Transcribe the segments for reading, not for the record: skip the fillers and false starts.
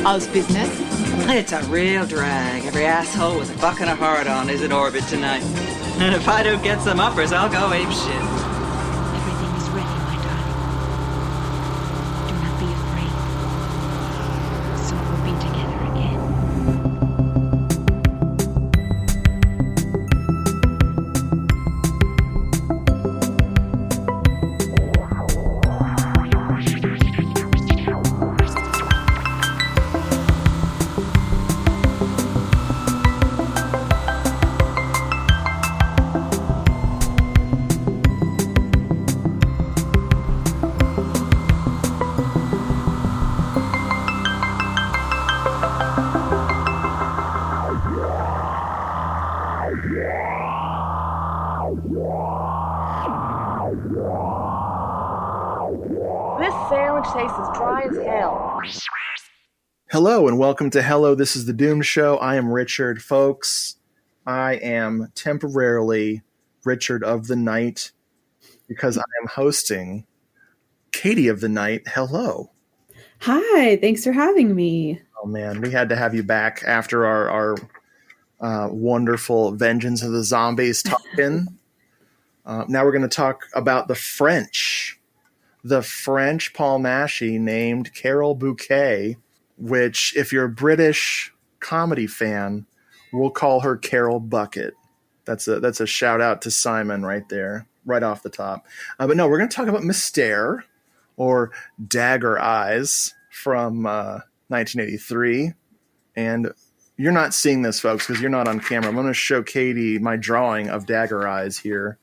How's business? It's a real drag. Every asshole with a buck and a heart on is in orbit tonight. And if I don't get some uppers, I'll go apeshit. Everything is ready, my darling. Do not be afraid. Soon we'll be together again. This sandwich tastes as dry as hell. Hello and welcome to Hello, This is the Doom Show. I am Richard, folks. I am temporarily Richard of the Night because I am hosting Katie of the Night. Hello. Hi, thanks for having me. Oh man, we had to have you back after our wonderful Vengeance of the Zombies talk-in. Now we're going to talk about the French Paul Mashy named Carol Bouquet, which, if you're a British comedy fan, we'll call her Carol Bucket. That's a shout out to Simon right there, right off the top. But no, we're going to talk about Mystère, or Dagger Eyes, from 1983. And you're not seeing this, folks, because you're not on camera. I'm going to show Katie my drawing of Dagger Eyes here.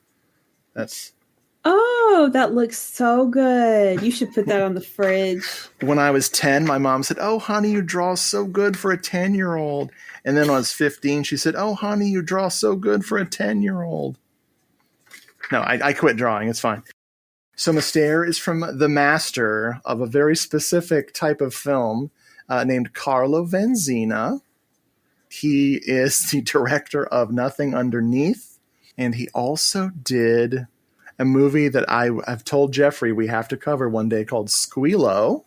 Oh, that looks so good. You should put that on the fridge. When I was 10, my mom said, "Oh, honey, you draw so good for a 10-year-old." And then when I was 15, she said, "Oh, honey, you draw so good for a 10-year-old." No, I quit drawing. It's fine. So Mystère is from the master of a very specific type of film named Carlo Vanzina. He is the director of Nothing Underneath, and he also did a movie that I've told Jeffrey we have to cover one day called Squealo,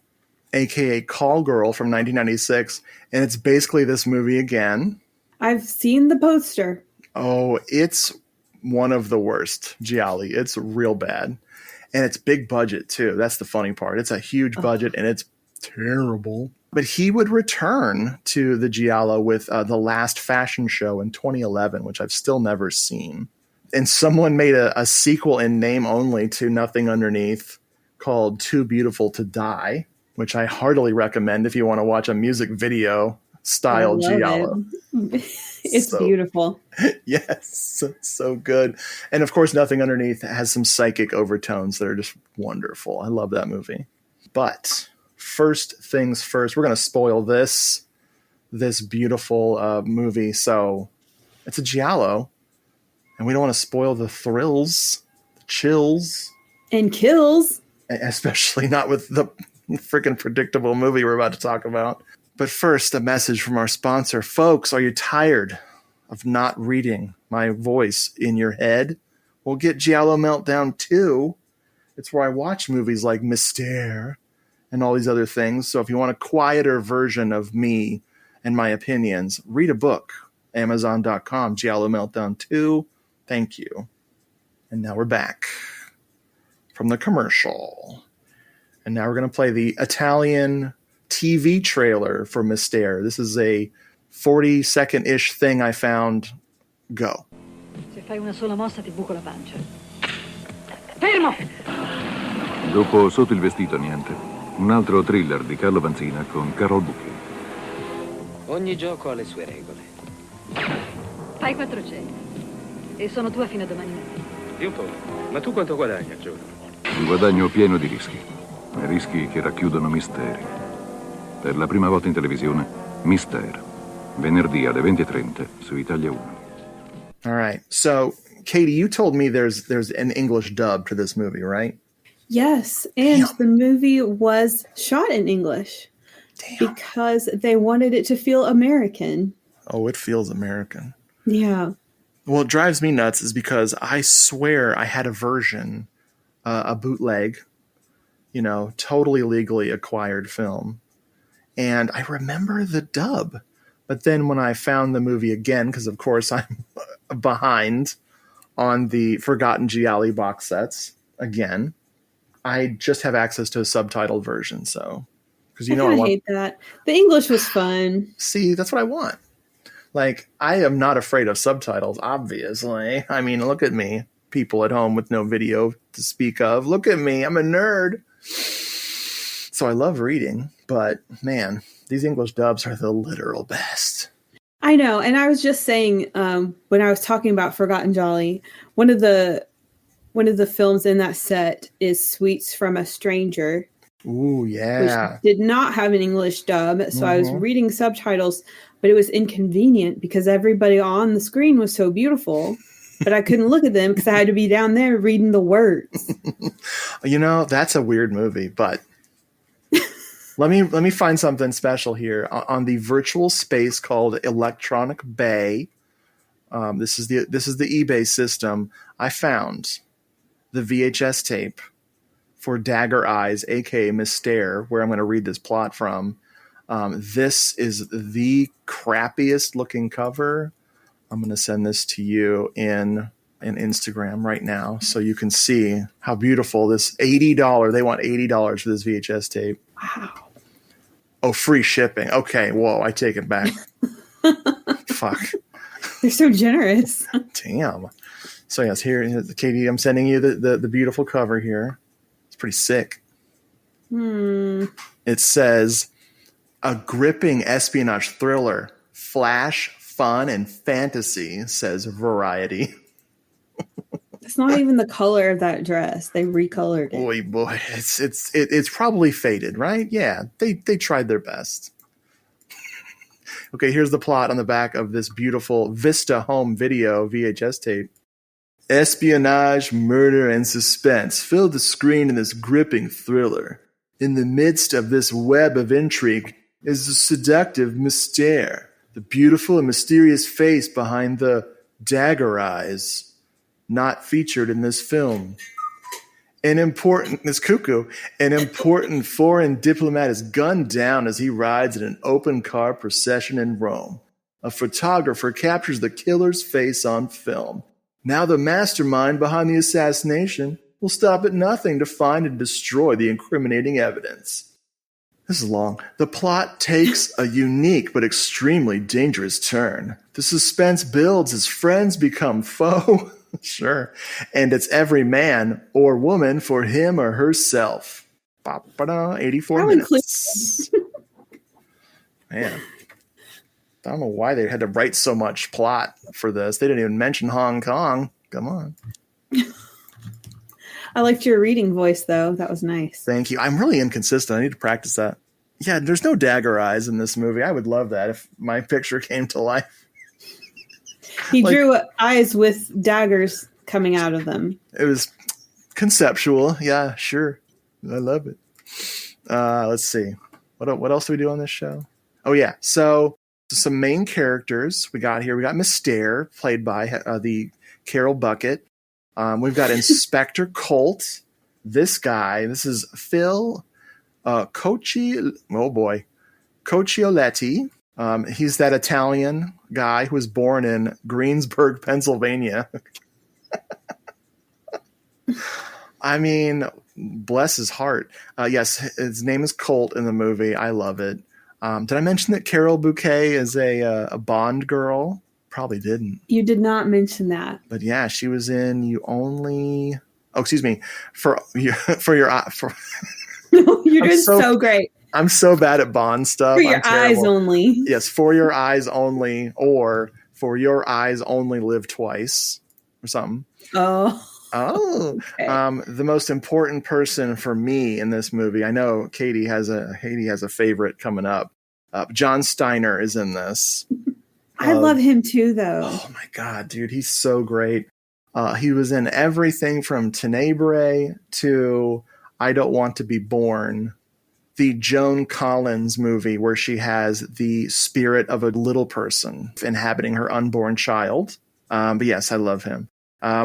a.k.a. Call Girl, from 1996, and it's basically this movie again. I've seen the poster. Oh, it's one of the worst, Giallo. It's real bad. And it's big budget, too. That's the funny part. It's a huge budget, and it's terrible. But he would return to the Giallo with The Last Fashion Show in 2011, which I've still never seen. And someone made a sequel in name only to Nothing Underneath called Too Beautiful to Die, which I heartily recommend if you want to watch a music video style Giallo. It's beautiful. Yes, it's so good. And of course, Nothing Underneath has some psychic overtones that are just wonderful. I love that movie. But first things first, we're going to spoil this beautiful movie. So it's a Giallo. And we don't want to spoil the thrills, the chills. And kills. Especially not with the freaking predictable movie we're about to talk about. But first, a message from our sponsor. Folks, are you tired of not reading my voice in your head? Well, get Giallo Meltdown 2. It's where I watch movies like Mystère and all these other things. So if you want a quieter version of me and my opinions, read a book. Amazon.com, Giallo Meltdown 2. Thank you. And now we're back from the commercial. And now we're going to play the Italian TV trailer for Mystère. This is a 40-second-ish thing I found. Go. Se fai una sola mossa ti buco la pancia. Fermo! Dopo Sotto il vestito niente, un altro thriller di Carlo Vanzina con Carol Bouquet. Ogni gioco ha le sue regole. Fai 400. E sono tua fino a domani mattina. Di un po'. Ma tu quanto guadagni al giorno? Un guadagno pieno di rischi. Rischi che racchiudono misteri. Per la prima volta in televisione, Mystère. Venerdì alle 20:30 su Italia 1. All right. So, Katie, you told me there's an English dub to this movie, right? Yes, and the movie was shot in English. Damn. Because they wanted it to feel American. Oh, it feels American. Yeah. What drives me nuts is because I swear I had a version, a bootleg, totally legally acquired film. And I remember the dub. But then when I found the movie again, because of course I'm behind on the Forgotten Gialli box sets again, I just have access to a subtitled version. So, because I hate that. The English was fun. See, that's what I want. Like, I am not afraid of subtitles, obviously. I mean, look at me, people at home with no video to speak of. Look at me, I'm a nerd. So I love reading, but man, these English dubs are the literal best. I know, and I was just saying when I was talking about Forgotten Jolly, one of the films in that set is Sweets from a Stranger. Ooh, yeah. Which did not have an English dub, so I was reading subtitles, but it was inconvenient because everybody on the screen was so beautiful, but I couldn't look at them because I had to be down there reading the words. You know, that's a weird movie, but let me find something special here on the virtual space called Electronic Bay. This is the eBay system. I found the VHS tape for Dagger Eyes, aka Mystère, where I'm going to read this plot from. This is the crappiest looking cover. I'm going to send this to you in Instagram right now so you can see how beautiful this $80. They want $80 for this VHS tape. Wow. Oh, free shipping. Okay, whoa, I take it back. Fuck. They're so generous. Damn. So yes, here, Katie, I'm sending you the beautiful cover here. It's pretty sick. It says, a gripping espionage thriller, flash, fun, and fantasy, says Variety. It's not even the color of that dress. They recolored it. Boy, it's probably faded, right? Yeah, they tried their best. Okay, here's the plot on the back of this beautiful Vista home video VHS tape. Espionage, murder, and suspense fill the screen in this gripping thriller. In the midst of this web of intrigue is the seductive Mystère, the beautiful and mysterious face behind the Dagger Eyes, not featured in this film. An important foreign diplomat is gunned down as he rides in an open car procession in Rome. A photographer captures the killer's face on film. Now the mastermind behind the assassination will stop at nothing to find and destroy the incriminating evidence. This is long. The plot takes a unique but extremely dangerous turn. The suspense builds as friends become foe. Sure. And it's every man or woman for him or herself. 84 minutes. Man. I don't know why they had to write so much plot for this. They didn't even mention Hong Kong. Come on. I liked your reading voice, though. That was nice. Thank you. I'm really inconsistent. I need to practice that. Yeah, there's no Dagger Eyes in this movie. I would love that if my picture came to life. He drew eyes with daggers coming out of them. It was conceptual. Yeah, sure. I love it. Let's see. What else do we do on this show? Oh, yeah. So some main characters we got here. We got Mystère, played by the Carol Bucket. We've got Inspector Colt. This guy. This is Phil Coccioletti. He's that Italian guy who was born in Greensburg, Pennsylvania. I mean, bless his heart. Yes, his name is Colt in the movie. I love it. Did I mention that Carol Bouquet is a Bond girl? Probably didn't. You did not mention that. But yeah, she was in You Only... Oh, excuse me. For your... You're doing so great. I'm so bad at Bond stuff. For your eyes only. Yes, For Your Eyes Only, or For Your Eyes Only Live Twice, or something. Oh. Okay. The most important person for me in this movie, I know Katie has a favorite coming up. John Steiner is in this. I love him too, though. Oh my God, dude, he's so great. He was in everything from Tenebrae to I Don't Want to Be Born. The Joan Collins movie where she has the spirit of a little person inhabiting her unborn child. But yes, I love him.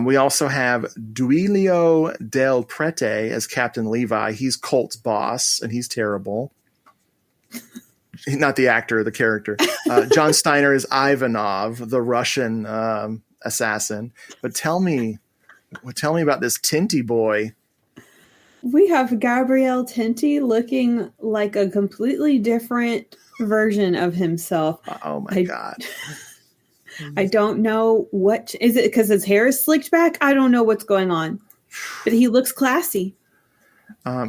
We also have Duilio Del Prete as Captain Levi. He's Colt's boss, and he's terrible. Not the actor, the character. John Steiner is Ivanov, the Russian assassin. But tell me about this Tinty boy. We have Gabriel Tinty looking like a completely different version of himself. Oh my God. I don't know what is it because his hair is slicked back. I don't know what's going on, but he looks classy.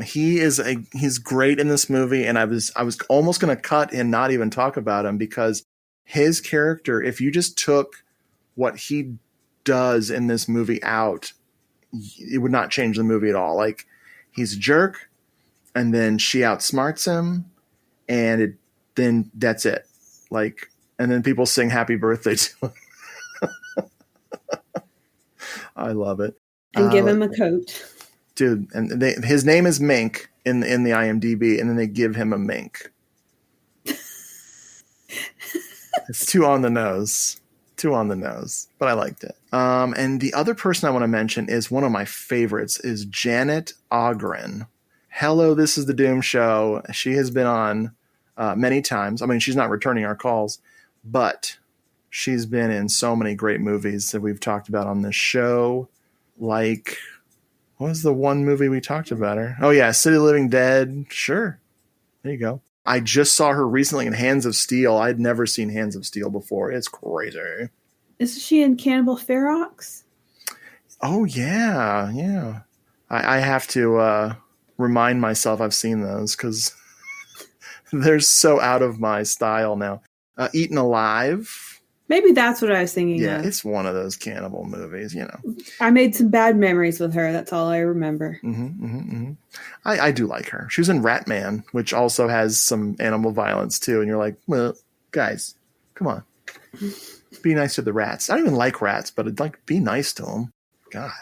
He's great in this movie, and I was almost going to cut and not even talk about him because his character, if you just took what he does in this movie out, it would not change the movie at all. Like, he's a jerk, and then she outsmarts him, and then that's it. Like, and then people sing happy birthday to him. I love it. And give him a coat. Dude, and his name is Mink in the IMDb, and then they give him a mink. It's too on the nose, but I liked it. And the other person I want to mention is one of my favorites is Janet Ogren. Hello, This is the Doom Show. She has been on many times. I mean, she's not returning our calls, but she's been in so many great movies that we've talked about on this show. Like, what was the one movie we talked about her? Oh yeah, City of the Living Dead. Sure. There you go. I just saw her recently in Hands of Steel. I'd never seen Hands of Steel before. It's crazy. Isn't she in Cannibal Ferox? Oh yeah. I have to remind myself I've seen those because they're so out of my style now. Eaten Alive. Maybe that's what I was thinking of. Yeah, it's one of those cannibal movies, I made some bad memories with her. That's all I remember. I do like her. She was in Ratman, which also has some animal violence too. And you're like, well, guys, come on. Be nice to the rats. I don't even like rats, but I'd like be nice to them. God.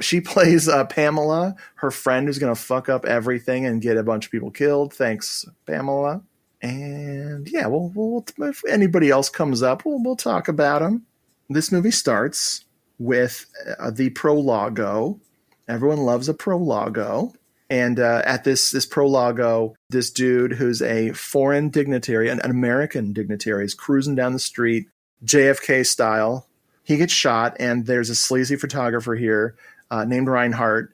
She plays Pamela, her friend who's going to fuck up everything and get a bunch of people killed. Thanks, Pamela. And yeah, we'll if anybody else comes up, we'll talk about them. This movie starts with the prologo. Everyone loves a prologo. And at this prologo, this dude who's a foreign dignitary, an American dignitary, is cruising down the street, JFK style. He gets shot, and there's a sleazy photographer here named Reinhardt.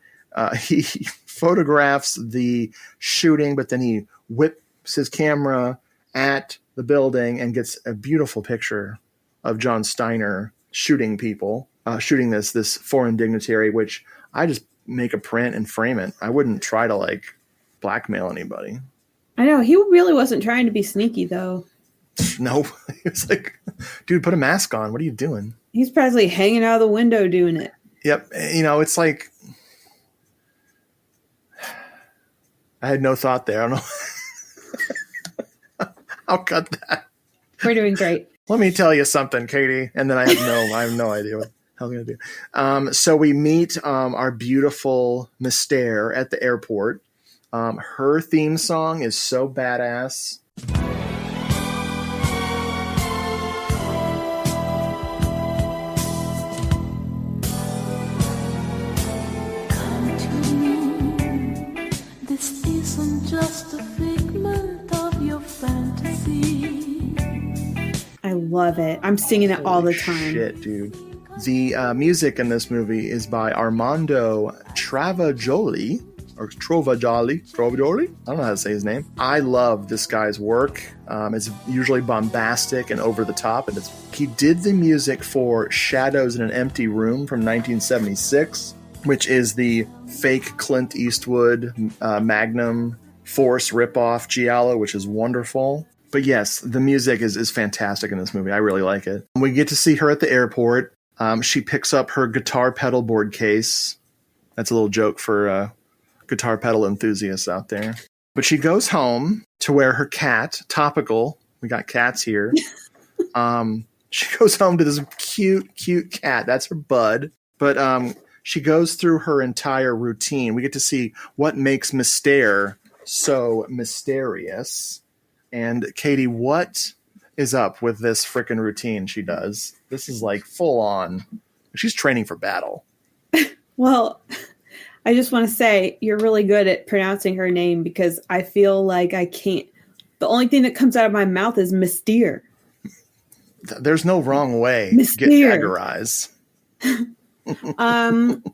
He photographs the shooting, but then he whips his camera at the building and gets a beautiful picture of John Steiner shooting people, shooting this foreign dignitary, which I just make a print and frame it. I wouldn't try to blackmail anybody. I know. He really wasn't trying to be sneaky though. No, he was like, dude, put a mask on. What are you doing? He's probably hanging out of the window doing it. Yep. It's like, I had no thought there. I don't know. I'll cut that. We're doing great. Let me tell you something, Katie. And then I have no idea what I'm going to do. So we meet our beautiful Mystère at the airport. Her theme song is so badass. Come to me. This isn't just a figment of your fantasy. I love it. I'm singing it all the time. Shit, dude. The music in this movie is by Armando Travaglioli. Or Trovajoli. I don't know how to say his name. I love this guy's work. It's usually bombastic and over the top. And he did the music for Shadows in an Empty Room from 1976, which is the fake Clint Eastwood Magnum Force ripoff Giallo, which is wonderful. But yes, the music is fantastic in this movie. I really like it. We get to see her at the airport. She picks up her guitar pedal board case. That's a little joke for guitar pedal enthusiasts out there. But she goes home to where her cat, Topical, we got cats here. She goes home to this cute cat. That's her bud. But she goes through her entire routine. We get to see what makes Mystère so mysterious. And Katie, what is up with this frickin' routine she does? This is like full on. She's training for battle. Well, I just want to say you're really good at pronouncing her name because I feel like I can't The only thing that comes out of my mouth is Mystère. There's no wrong way to get Mystère. Daggerized.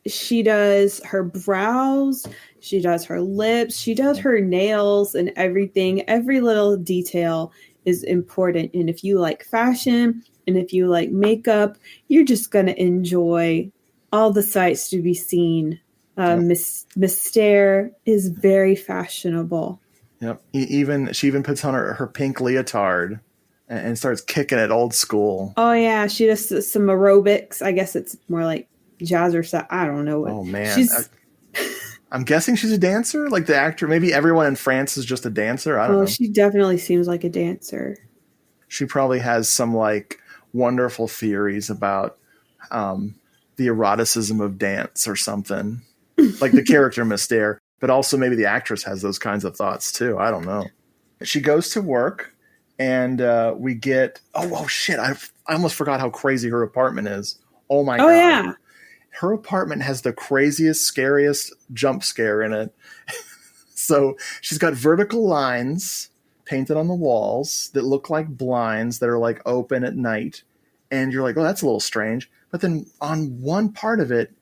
She does her brows, she does her lips, she does her nails and everything. Every little detail is important. And if you like fashion and if you like makeup, you're just going to enjoy all the sights to be seen. Mystère is very fashionable. Yep. She even puts on her pink leotard and starts kicking it old school. Oh, yeah. She does some aerobics. I guess it's more like jazzercise. I don't know. Oh, man. I'm guessing she's a dancer? Like the actor? Maybe everyone in France is just a dancer? I don't know. She definitely seems like a dancer. She probably has some like wonderful theories about the eroticism of dance or something. Like the character Mystère. But also maybe the actress has those kinds of thoughts too. I don't know. She goes to work and we get... Oh, shit. I almost forgot how crazy her apartment is. Oh, my God. Oh, yeah. Her apartment has the craziest, scariest jump scare in it. So she's got vertical lines painted on the walls that look like blinds that are like open at night. And you're like, oh, that's a little strange. But then on one part of it,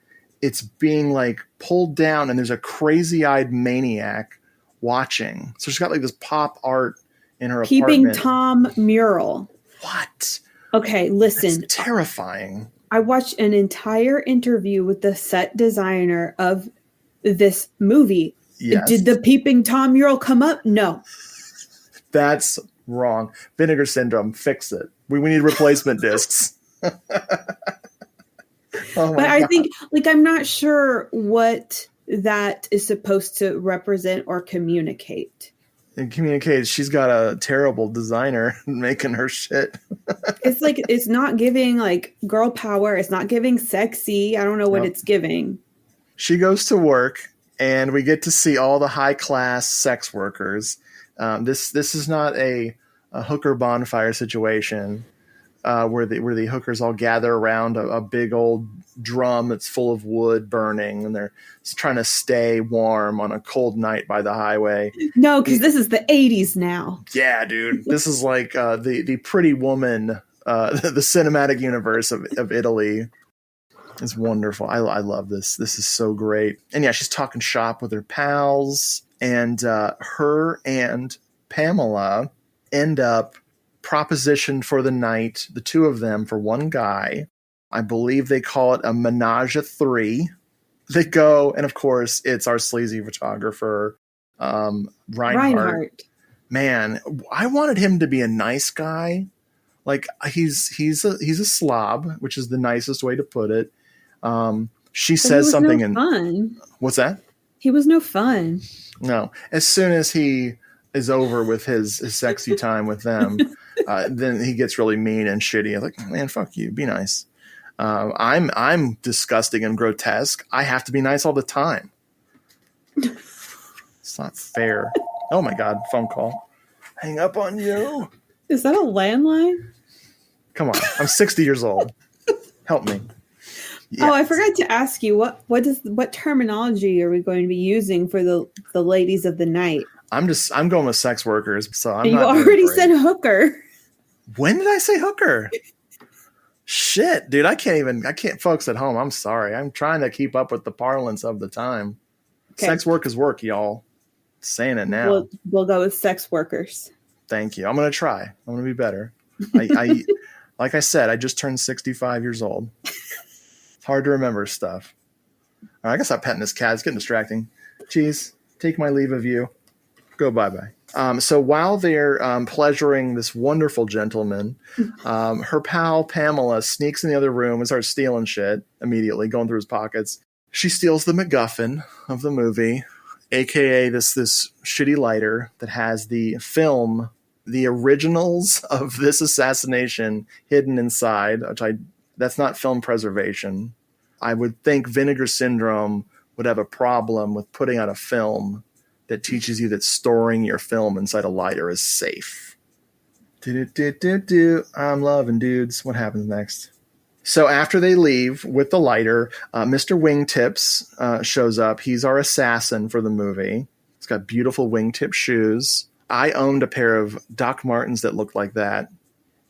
it's being like pulled down and there's a crazy-eyed maniac watching. So she's got like this pop art in her Peeping apartment. Tom mural. What? Okay, listen. That's terrifying. I watched an entire interview with the set designer of this movie. Yes. Did the Peeping Tom mural come up? No. That's wrong. Vinegar Syndrome. Fix it. We need replacement discs. But I think, like, I'm not sure what that is supposed to represent or communicate. It communicates she's got a terrible designer making her shit. It's like, it's not giving like girl power. It's not giving sexy. I don't know what it's giving. She goes to work and we get to see all the high class sex workers. This is not a hooker bonfire situation where the hookers all gather around a big old drum that's full of wood burning and they're trying to stay warm on a cold night by the highway. No, because this is the 80s now. Yeah, dude. This is like the Pretty Woman, the cinematic universe of Italy. It's wonderful. I love this. This is so great. And yeah, she's talking shop with her pals, and her and Pamela end up propositioned for the night, the two of them for one guy. I believe they call it a menage a three. They go, and of course, it's our sleazy photographer, Reinhardt. Man, I wanted him to be a nice guy. Like he's a slob, which is the nicest way to put it. She says something in fun. What's that? He was no fun. No. As soon as he is over with his sexy time with them, then he gets really mean and shitty. I'm like, man, fuck you. Be nice. I'm disgusting and grotesque. I have to be nice all the time. It's not fair. Oh my God, phone call. Hang up on you. Is that a landline? Come on, I'm 60 years old. Help me. Yeah. Oh, I forgot to ask you what terminology are we going to be using for the ladies of the night? I'm going with sex workers. So I'm. You already said hooker. When did I say hooker? Shit, dude, I can't, folks at home. I'm sorry. I'm trying to keep up with the parlance of the time. Okay. Sex work is work, y'all. Saying it now. We'll go with sex workers. Thank you. I'm going to try. I'm going to be better. I like I said, I just turned 65 years old. It's hard to remember stuff. All right, I guess I'm petting this cat. It's getting distracting. Jeez, take my leave of you. Go bye-bye. So while they're pleasuring this wonderful gentleman, her pal Pamela sneaks in the other room and starts stealing shit immediately, going through his pockets. She steals the MacGuffin of the movie, a.k.a. this shitty lighter that has the film, the originals of this assassination hidden inside, that's not film preservation. I would think Vinegar Syndrome would have a problem with putting out a film that teaches you that storing your film inside a lighter is safe. I'm loving dudes. What happens next? So after they leave with the lighter, Mr. Wingtips shows up. He's our assassin for the movie. He's got beautiful wingtip shoes, I owned a pair of Doc Martens that looked like that,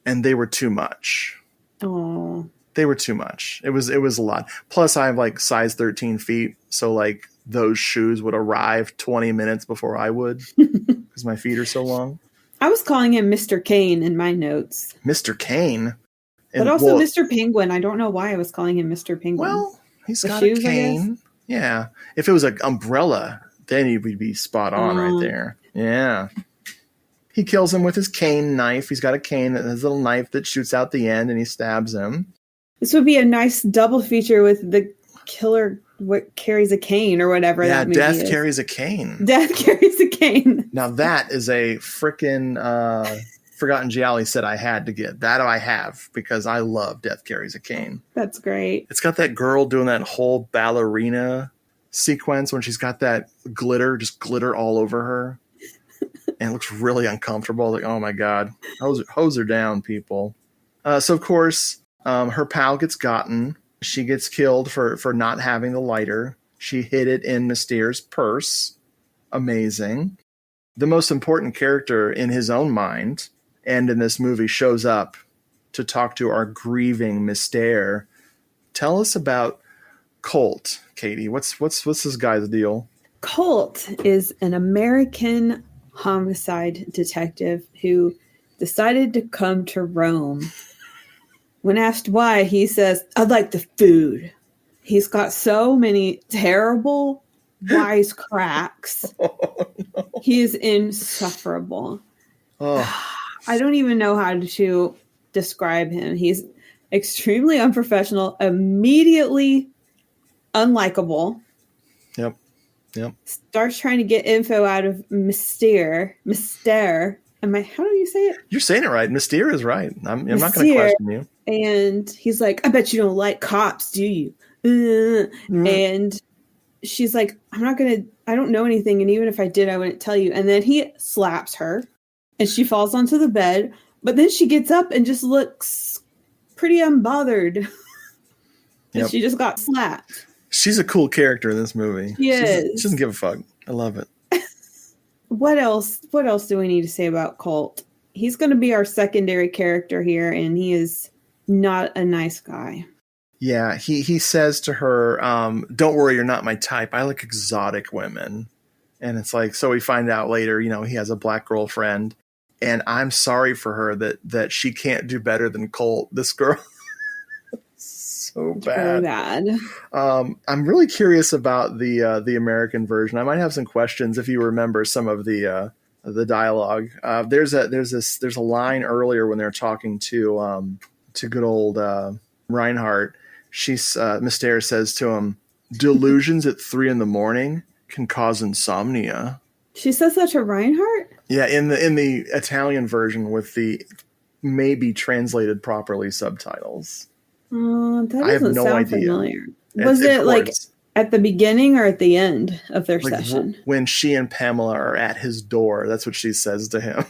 and they were too much. Oh. They were too much. It was a lot. Plus, I have like size 13 feet, so like those shoes would arrive 20 minutes before I would because my feet are so long. I was calling him Mr. Kane in my notes. Mr. Kane? But also Mr. Penguin. I don't know why I was calling him Mr. Penguin. Well, he's got a cane. Yeah. If it was an umbrella, then he would be spot on right there. Yeah. He kills him with his cane knife. He's got a cane, his little knife that shoots out the end, and he stabs him. This would be a nice double feature with the killer carries a cane or whatever that movie is. Death Carries a Cane. Death Carries a Cane. Now that is a frickin' Forgotten Giallo said I had to get. That I have because I love Death Carries a Cane. That's great. It's got that girl doing that whole ballerina sequence when she's got that glitter all over her. And it looks really uncomfortable. Like, oh my God. Hose her down, people. So of course, her pal gets gotten. She gets killed for not having the lighter. She hid it in Mystére's purse. Amazing. The most important character in his own mind and in this movie shows up to talk to our grieving Mystère. Tell us about Colt, Katie. What's this guy's deal? Colt is an American homicide detective who decided to come to Rome. When asked why, he says, "I'd like the food." He's got so many terrible wisecracks. Oh, no. He is insufferable. Oh. I don't even know how to describe him. He's extremely unprofessional, immediately unlikable. Yep. Starts trying to get info out of Mystère. How do you say it? You're saying it right. Mystère is right. I'm not going to question you. And he's like, "I bet you don't like cops, do you?" And she's like, I don't know anything. And even if I did, I wouldn't tell you. And then he slaps her and she falls onto the bed. But then she gets up and just looks pretty unbothered. And she just got slapped. She's a cool character in this movie. She doesn't give a fuck. I love it. What else do we need to say about Colt? He's going to be our secondary character here, and he is not a nice guy. Yeah, he says to her, "Don't worry, you're not my type. I like exotic women." And it's like, so we find out later, he has a black girlfriend, and I'm sorry for her that she can't do better than Colt. This girl, so bad. Very bad. I'm really curious about the American version. I might have some questions if you remember some of the dialogue. There's a line earlier when they're talking to good old Reinhardt. Mystère says to him, "Delusions at 3 a.m. can cause insomnia." She says that to Reinhardt? Yeah, in the Italian version with the maybe translated properly subtitles. That doesn't sound familiar. Was it like at the beginning or at the end of their session? When she and Pamela are at his door, that's what she says to him.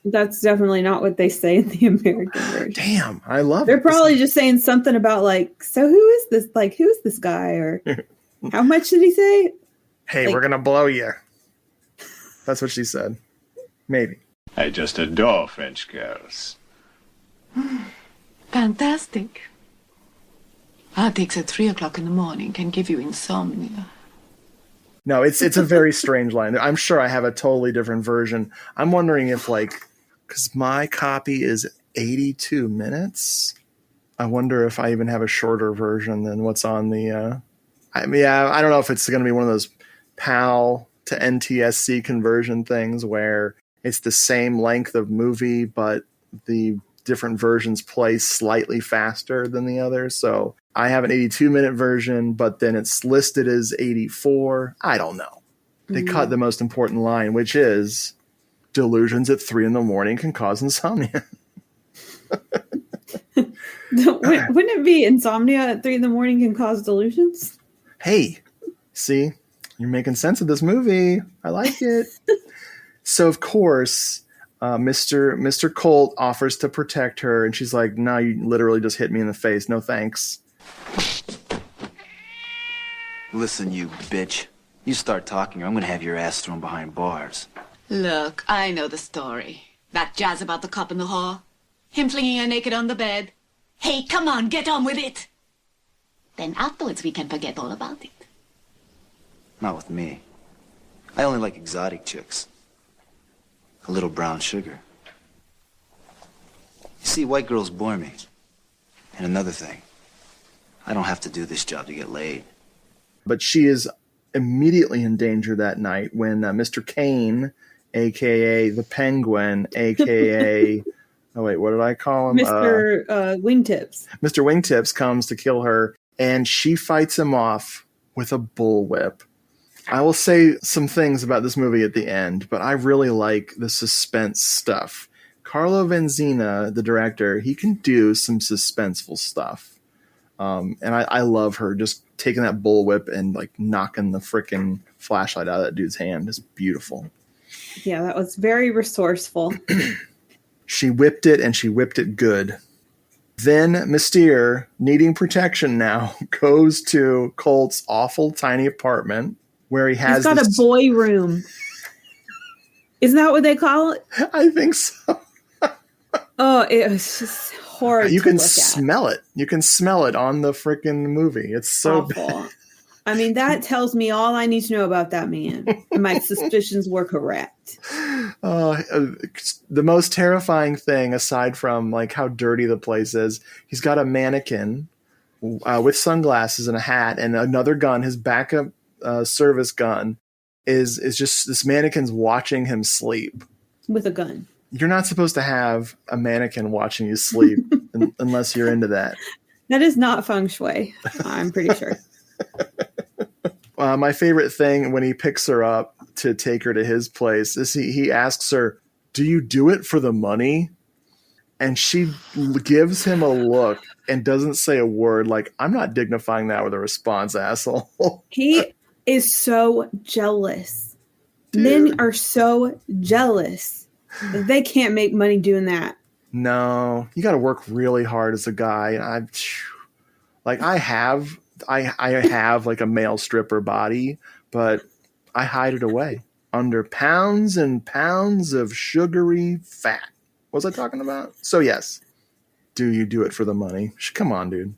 That's definitely not what they say in the American version. Damn, I love it. They're probably just saying something about so who is this? Who is this guy? Or how much did he say? Hey, we're going to blow you. That's what she said. Maybe. I just adore French girls. Fantastic. Heartaches at 3 o'clock in the morning can give you insomnia. No, it's a very strange line. I'm sure I have a totally different version. I'm wondering if because my copy is 82 minutes. I wonder if I even have a shorter version than what's on the. I don't know if it's going to be one of those PAL to NTSC conversion things where it's the same length of movie, but the different versions play slightly faster than the others. So I have an 82-minute version, but then it's listed as 84. I don't know. They cut the most important line, which is delusions at 3 a.m. can cause insomnia. Wouldn't it be insomnia at 3 a.m. can cause delusions? Hey, see, you're making sense of this movie. I like it. So, of course, Mr. Colt offers to protect her, and she's like, "No, you literally just hit me in the face. No thanks." Listen, you bitch. You start talking or I'm going to have your ass thrown behind bars. Look, I know the story. That jazz about the cop in the hall. Him flinging her naked on the bed. Hey, come on, get on with it. Then afterwards we can forget all about it. Not with me. I only like exotic chicks. A little brown sugar. You see, white girls bore me. And another thing, I don't have to do this job to get laid. But she is immediately in danger that night when Mr. Kane, a.k.a. the Penguin, a.k.a. oh, wait, what did I call him? Mr. Wingtips. Mr. Wingtips comes to kill her, and she fights him off with a bullwhip. I will say some things about this movie at the end, but I really like the suspense stuff. Carlo Vanzina, the director, he can do some suspenseful stuff. And I love her just taking that bullwhip and like knocking the freaking flashlight out of that dude's hand. It's beautiful. Yeah, that was very resourceful. She whipped it, and she whipped it good. Then Mystère, needing protection now, goes to Colt's awful tiny apartment where he has. He's got a boy room. Isn't that what they call it? I think so. Oh, it was just horrible. You can smell it. You can smell it on the freaking movie. It's so awful. bad. I mean, that tells me all I need to know about that man. And my suspicions were correct. The most terrifying thing, aside from like how dirty the place is, he's got a mannequin with sunglasses and a hat and another gun. His backup service gun is just this mannequin's watching him sleep with a gun. You're not supposed to have a mannequin watching you sleep unless you're into that. That is not feng shui, I'm pretty sure. My favorite thing when he picks her up to take her to his place is he asks her, "Do you do it for the money?" And she gives him a look and doesn't say a word. Like, I'm not dignifying that with a response, asshole. He is so jealous. Dude. Men are so jealous. They can't make money doing that. No, you got to work really hard as a guy. I have like a male stripper body, but I hide it away under pounds and pounds of sugary fat. What was I talking about? So yes, do you do it for the money? Come on, dude.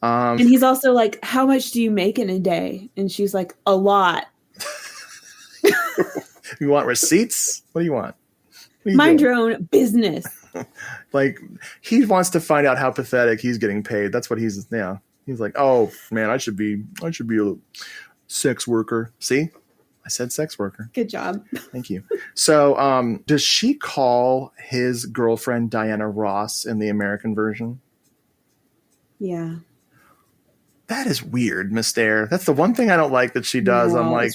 And he's also like, "How much do you make in a day?" And she's like, "A lot." You want receipts? What do you want? Mind your own business. Like, he wants to find out how pathetic he's getting paid. That's what he's like, "Oh man, I should be a sex worker." See, I said sex worker. Good job. Thank you. So, does she call his girlfriend Diana Ross in the American version? Yeah. That is weird, Mystère. That's the one thing I don't like that she does. No, I'm like,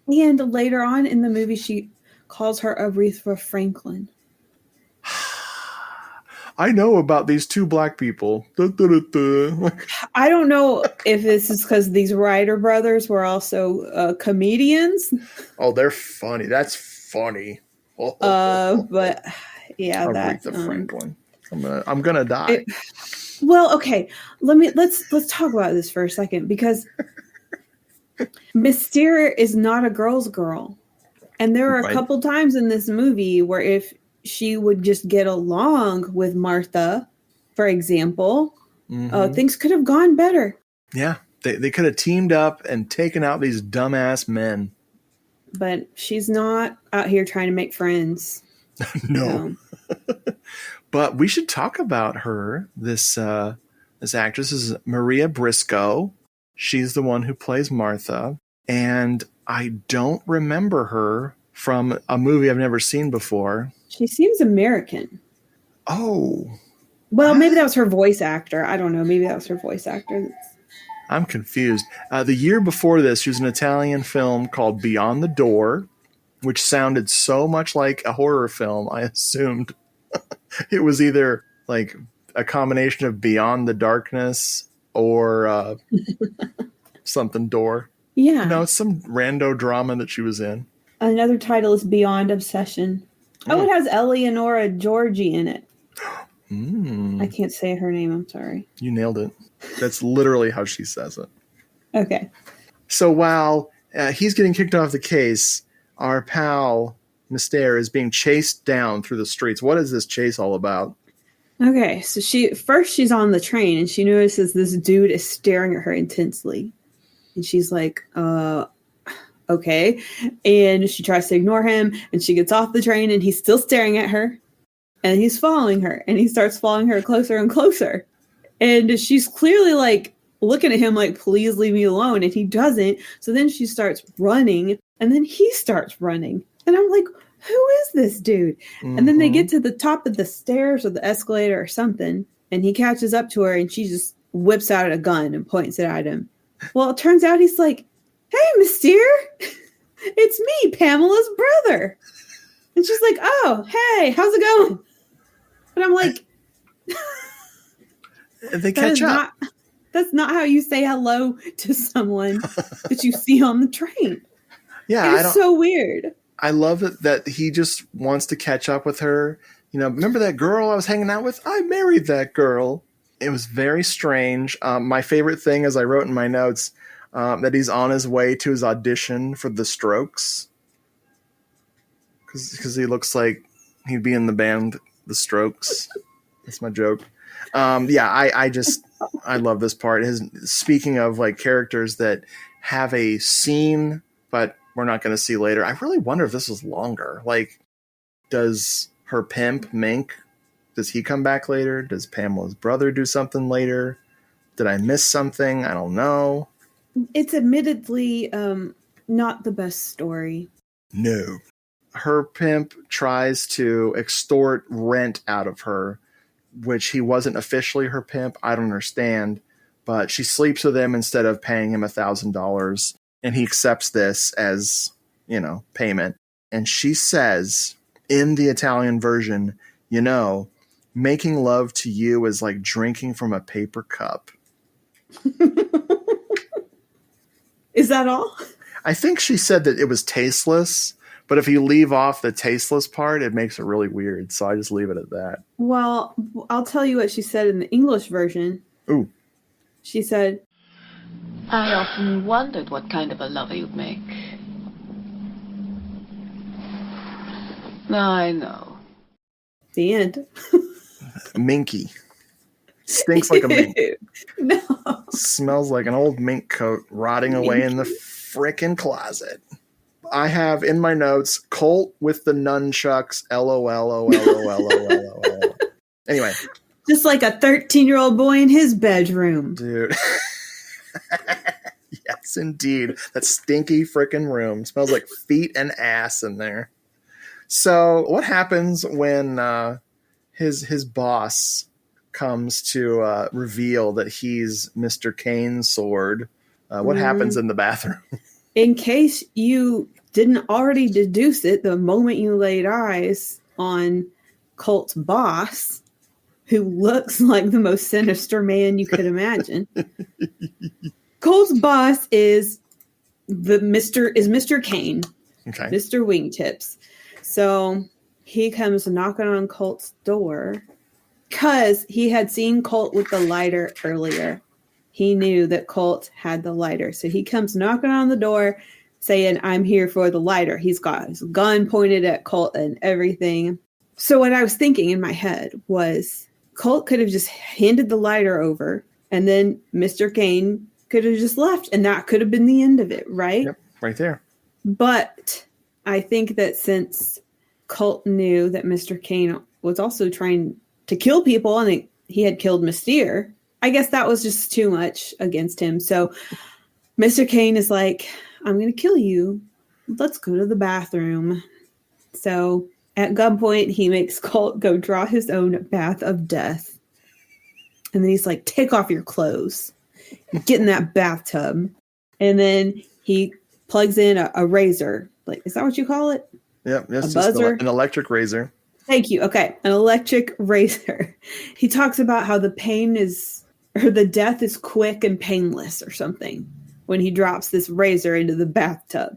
and later on in the movie, she calls her Aretha Franklin. I know about these two black people. I don't know if this is because these Ryder brothers were also comedians. Oh, they're funny. That's funny. But yeah, Aretha Franklin. I'm gonna die. Well, okay. Let's talk about this for a second, because Mystère is not a girl's girl. And there are a couple times in this movie where if she would just get along with Martha, for example, things could have gone better. Yeah, they could have teamed up and taken out these dumbass men. But she's not out here trying to make friends. No. But we should talk about her. This actress is Maria Briscoe. She's the one who plays Martha. And I don't remember her from a movie I've never seen before. She seems American. Oh. Well, maybe that was her voice actor. I don't know. Maybe that was her voice actor. I'm confused. The year before this, she was in an Italian film called Beyond the Door, which sounded so much like a horror film, I assumed it was either like a combination of Beyond the Darkness or something door. Yeah. No, it's some rando drama that she was in. Another title is Beyond Obsession. Oh, it has Eleonora Georgi in it. I can't say her name. I'm sorry. You nailed it. That's literally how she says it. Okay. So while he's getting kicked off the case, our pal Mystère is being chased down through the streets. What is this chase all about? Okay, so she's on the train and she notices this dude is staring at her intensely. And she's like, okay. And she tries to ignore him and she gets off the train and he's still staring at her. And he's following her and he starts following her closer and closer. And she's clearly like looking at him like, please leave me alone. And he doesn't. So then she starts running and then he starts running. And I'm like, who is this dude? Mm-hmm. And then they get to the top of the stairs or the escalator or something. And he catches up to her and she just whips out a gun and points it at him. Well, it turns out he's like, hey, Mystère, it's me, Pamela's brother. And she's like, oh, hey, how's it going? And I'm like, they catch up. That's not how you say hello to someone that you see on the train. Yeah, it's so weird. I love it that he just wants to catch up with her. You know, remember that girl I was hanging out with? I married that girl. It was very strange. My favorite thing, as I wrote in my notes, that he's on his way to his audition for The Strokes. Because he looks like he'd be in the band The Strokes. That's my joke. I love this part. Speaking of like characters that have a scene, but we're not going to see later. I really wonder if this was longer. Like, does her pimp, Mink, does he come back later? Does Pamela's brother do something later? Did I miss something? I don't know. It's admittedly not the best story. No. Her pimp tries to extort rent out of her, which he wasn't officially her pimp. I don't understand. But she sleeps with him instead of paying him $1,000. And he accepts this as, you know, payment. And she says in the Italian version, you know, making love to you is like drinking from a paper cup. Is that all? I think she said that it was tasteless, but if you leave off the tasteless part, it makes it really weird. So I just leave it at that. Well, I'll tell you what she said in the English version. Ooh. She said, I often wondered what kind of a lover you'd make. I know. The end. Minky. Stinks like a mink. No. Smells like an old mink coat rotting away in the frickin' closet. I have in my notes, Colt with the nunchucks, LOL. Anyway. Just like a 13-year-old boy in his bedroom. Dude. Yes, indeed. That stinky frickin' room. Smells like feet and ass in there. So what happens when his boss comes to reveal that he's Mr. Kane's sword? What happens in the bathroom? In case you didn't already deduce it the moment you laid eyes on Colt's boss, who looks like the most sinister man you could imagine. Colt's boss is Mr. Kane. Okay. Mr. Wingtips. So he comes knocking on Colt's door because he had seen Colt with the lighter earlier. He knew that Colt had the lighter. So he comes knocking on the door saying, I'm here for the lighter. He's got his gun pointed at Colt and everything. So what I was thinking in my head was Colt could have just handed the lighter over and then Mr. Kane could have just left and that could have been the end of it, right? Yep, right there. But I think that since Colt knew that Mr. Kane was also trying to kill people and he had killed Mystère, I guess that was just too much against him. So Mr. Kane is like, I'm going to kill you. Let's go to the bathroom. So at gunpoint, he makes Colt go draw his own bath of death. And then he's like, take off your clothes. Get in that bathtub. And then he plugs in a razor. Like, is that what you call it? Yep. A buzzer? An electric razor. Thank you. Okay. An electric razor. He talks about how the death is quick and painless or something when he drops this razor into the bathtub.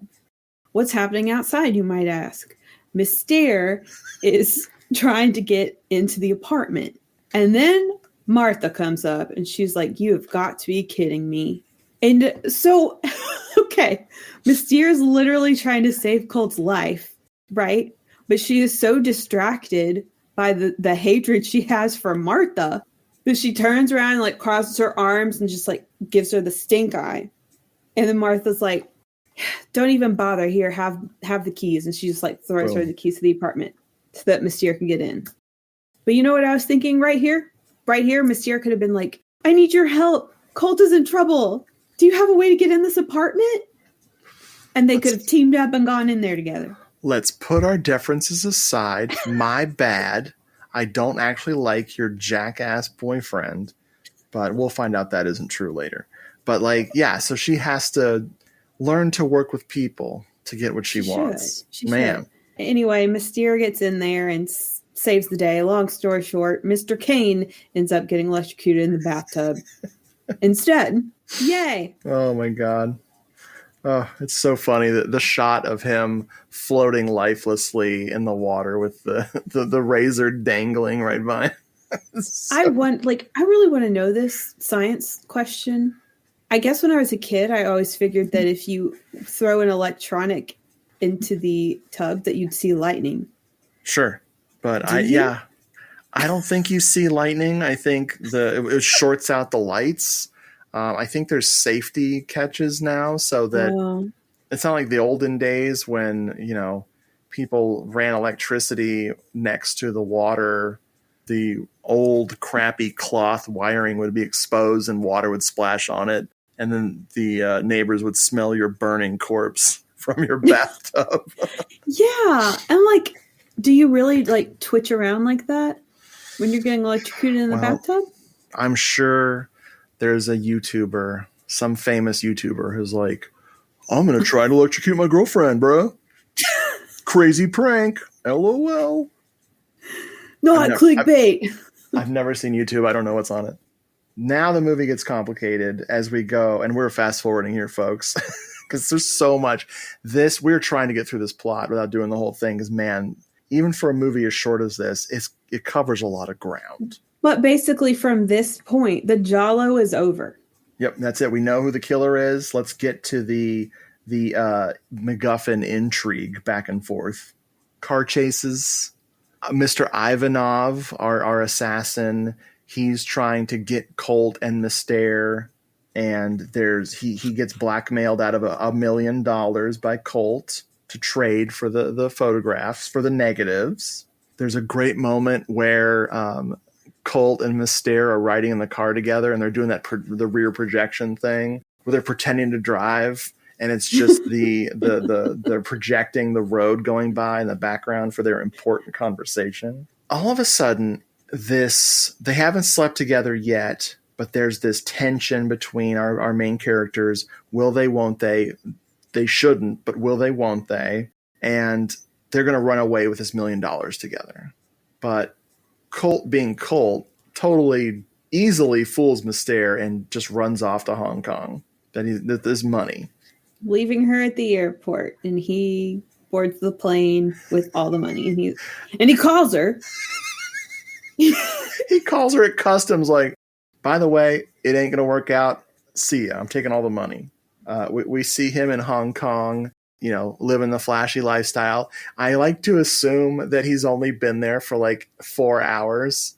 What's happening outside, you might ask? Mystère is trying to get into the apartment. And then Martha comes up and she's like, you have got to be kidding me. And so, okay, Mystère is literally trying to save Colt's life, right? But she is so distracted by the hatred she has for Martha that she turns around and like crosses her arms and just like gives her the stink eye. And then Martha's like, don't even bother. Here, have the keys. And she just like throws her the keys to the apartment so that Mystère can get in. But you know what I was thinking right here? Right here, Mystère could have been like, I need your help. Colt is in trouble. Do you have a way to get in this apartment? And they could have teamed up and gone in there together. Let's put our differences aside. My bad. I don't actually like your jackass boyfriend, but we'll find out that isn't true later. But like, yeah, so she has to learn to work with people to get what she wants. Man. Anyway, Mystère gets in there and saves the day. Long story short, Mr. Kane ends up getting electrocuted in the bathtub instead. Yay. Oh my God. Oh, it's so funny that the shot of him floating lifelessly in the water with the razor dangling right by. I really want to know this science question. I guess when I was a kid, I always figured that if you throw an electronic into the tub that you'd see lightning. Sure. But I don't think you see lightning. I think it shorts out the lights. I think there's safety catches now so that it's not like the olden days when, people ran electricity next to the water. The old crappy cloth wiring would be exposed and water would splash on it. And then the neighbors would smell your burning corpse from your bathtub. Yeah. And do you really twitch around like that when you're getting electrocuted in the bathtub? I'm sure there's a YouTuber, some famous YouTuber who's like, I'm going to try to electrocute my girlfriend, bro. Crazy prank. LOL. Not clickbait. I've never seen YouTube. I don't know what's on it. Now the movie gets complicated as we go, and we're fast forwarding here, folks, because there's so much. We're trying to get through this plot without doing the whole thing, because, man, even for a movie as short as this, it covers a lot of ground. But basically from this point, the Giallo is over. Yep, that's it. We know who the killer is. Let's get to the MacGuffin intrigue back and forth. Car chases. Mr. Ivanov, our assassin, he's trying to get Colt and Mystère, and he gets blackmailed out of $1 million by Colt to trade for the photographs, for the negatives. There's a great moment where Colt and Mystère are riding in the car together, and they're doing the rear projection thing where they're pretending to drive, and it's just they're projecting the road going by in the background for their important conversation. All of a sudden, they haven't slept together yet, but there's this tension between our main characters. Will they, won't they? They shouldn't, but will they, won't they? And they're going to run away with this $1 million together. But Colt, being Colt, totally easily fools Mystère and just runs off to Hong Kong. That there's money. Leaving her at the airport, and he boards the plane with all the money, and he calls her. He calls her at customs like, by the way, it ain't going to work out. See ya. I'm taking all the money. We see him in Hong Kong, living the flashy lifestyle. I like to assume that he's only been there for 4 hours.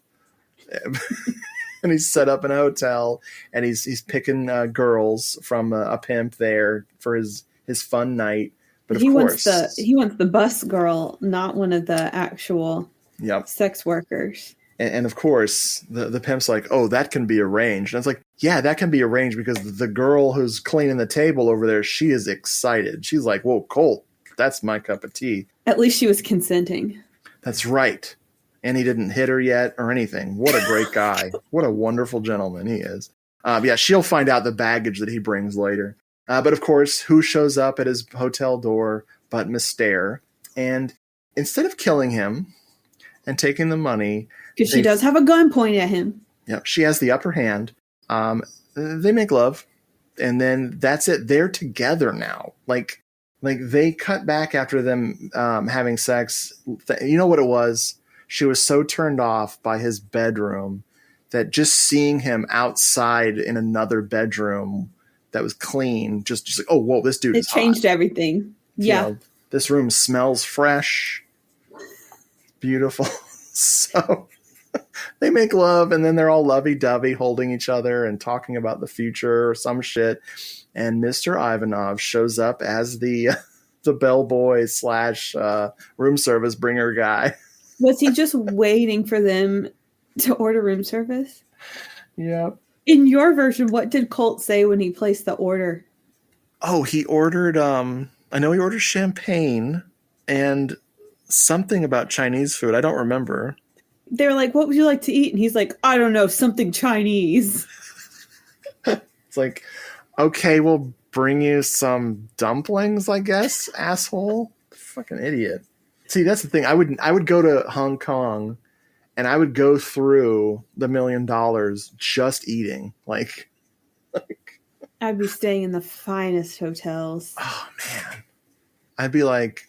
And he's set up in a hotel, and he's picking girls from a pimp there for his fun night. But he wants the bus girl, not one of the actual sex workers. And of course, the pimp's like, oh, that can be arranged. And it's like, yeah, that can be arranged because the girl who's cleaning the table over there, she is excited. She's like, whoa, Colt, that's my cup of tea. At least she was consenting. That's right. And he didn't hit her yet or anything. What a great guy. What a wonderful gentleman he is. She'll find out the baggage that he brings later. But of course, who shows up at his hotel door but Mystère? And instead of killing him and taking the money... Because she does have a gun pointed at him. Yeah, she has the upper hand. They make love. And then that's it. They're together now. Like they cut back after them having sex. You know what it was? She was so turned off by his bedroom that just seeing him outside in another bedroom that was clean, just like, oh, whoa, this dude is hot. It changed everything. Yeah. This room smells fresh. beautiful. So they make love, and then they're all lovey-dovey, holding each other and talking about the future or some shit. And Mr. Ivanov shows up as the bellboy / room service bringer guy. Was he just waiting for them to order room service? Yeah. In your version, what did Colt say when he placed the order? Oh, he ordered, I know he ordered champagne and something about Chinese food. I don't remember. They were like, what would you like to eat? And he's like, I don't know, something Chinese. It's like, okay, we'll bring you some dumplings, I guess, asshole. Fucking idiot. See, that's the thing. I would go to Hong Kong and I would go through the $1 million just eating. Like I'd be staying in the finest hotels. Oh man. I'd be like,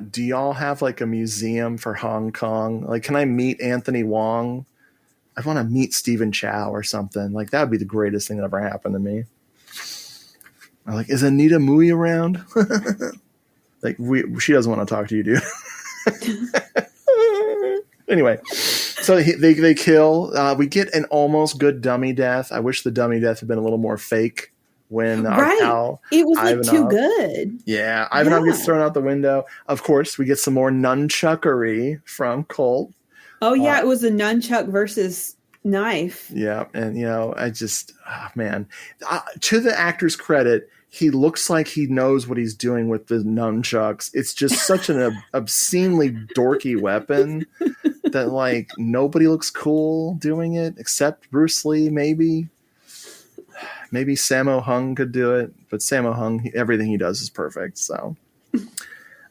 do y'all have like a museum for Hong Kong? Like, can I meet Anthony Wong? I want to meet Stephen Chow or something. Like, that would be the greatest thing that ever happened to me. I'm like, is Anita Mui around? Like, she doesn't want to talk to you, dude. Anyway, so they kill. We get an almost good dummy death. I wish the dummy death had been a little more fake when our pal it was like Ivanov, too good. Yeah, Ivanov gets thrown out the window. Of course, we get some more nunchuckery from Colt. Oh yeah, it was a nunchuck versus knife. Yeah, and I just, man, to the actor's credit, he looks like he knows what he's doing with the nunchucks. It's just such an obscenely dorky weapon that like nobody looks cool doing it except Bruce Lee, maybe. Maybe Sammo Hung could do it, but Sammo Hung, everything he does is perfect. So,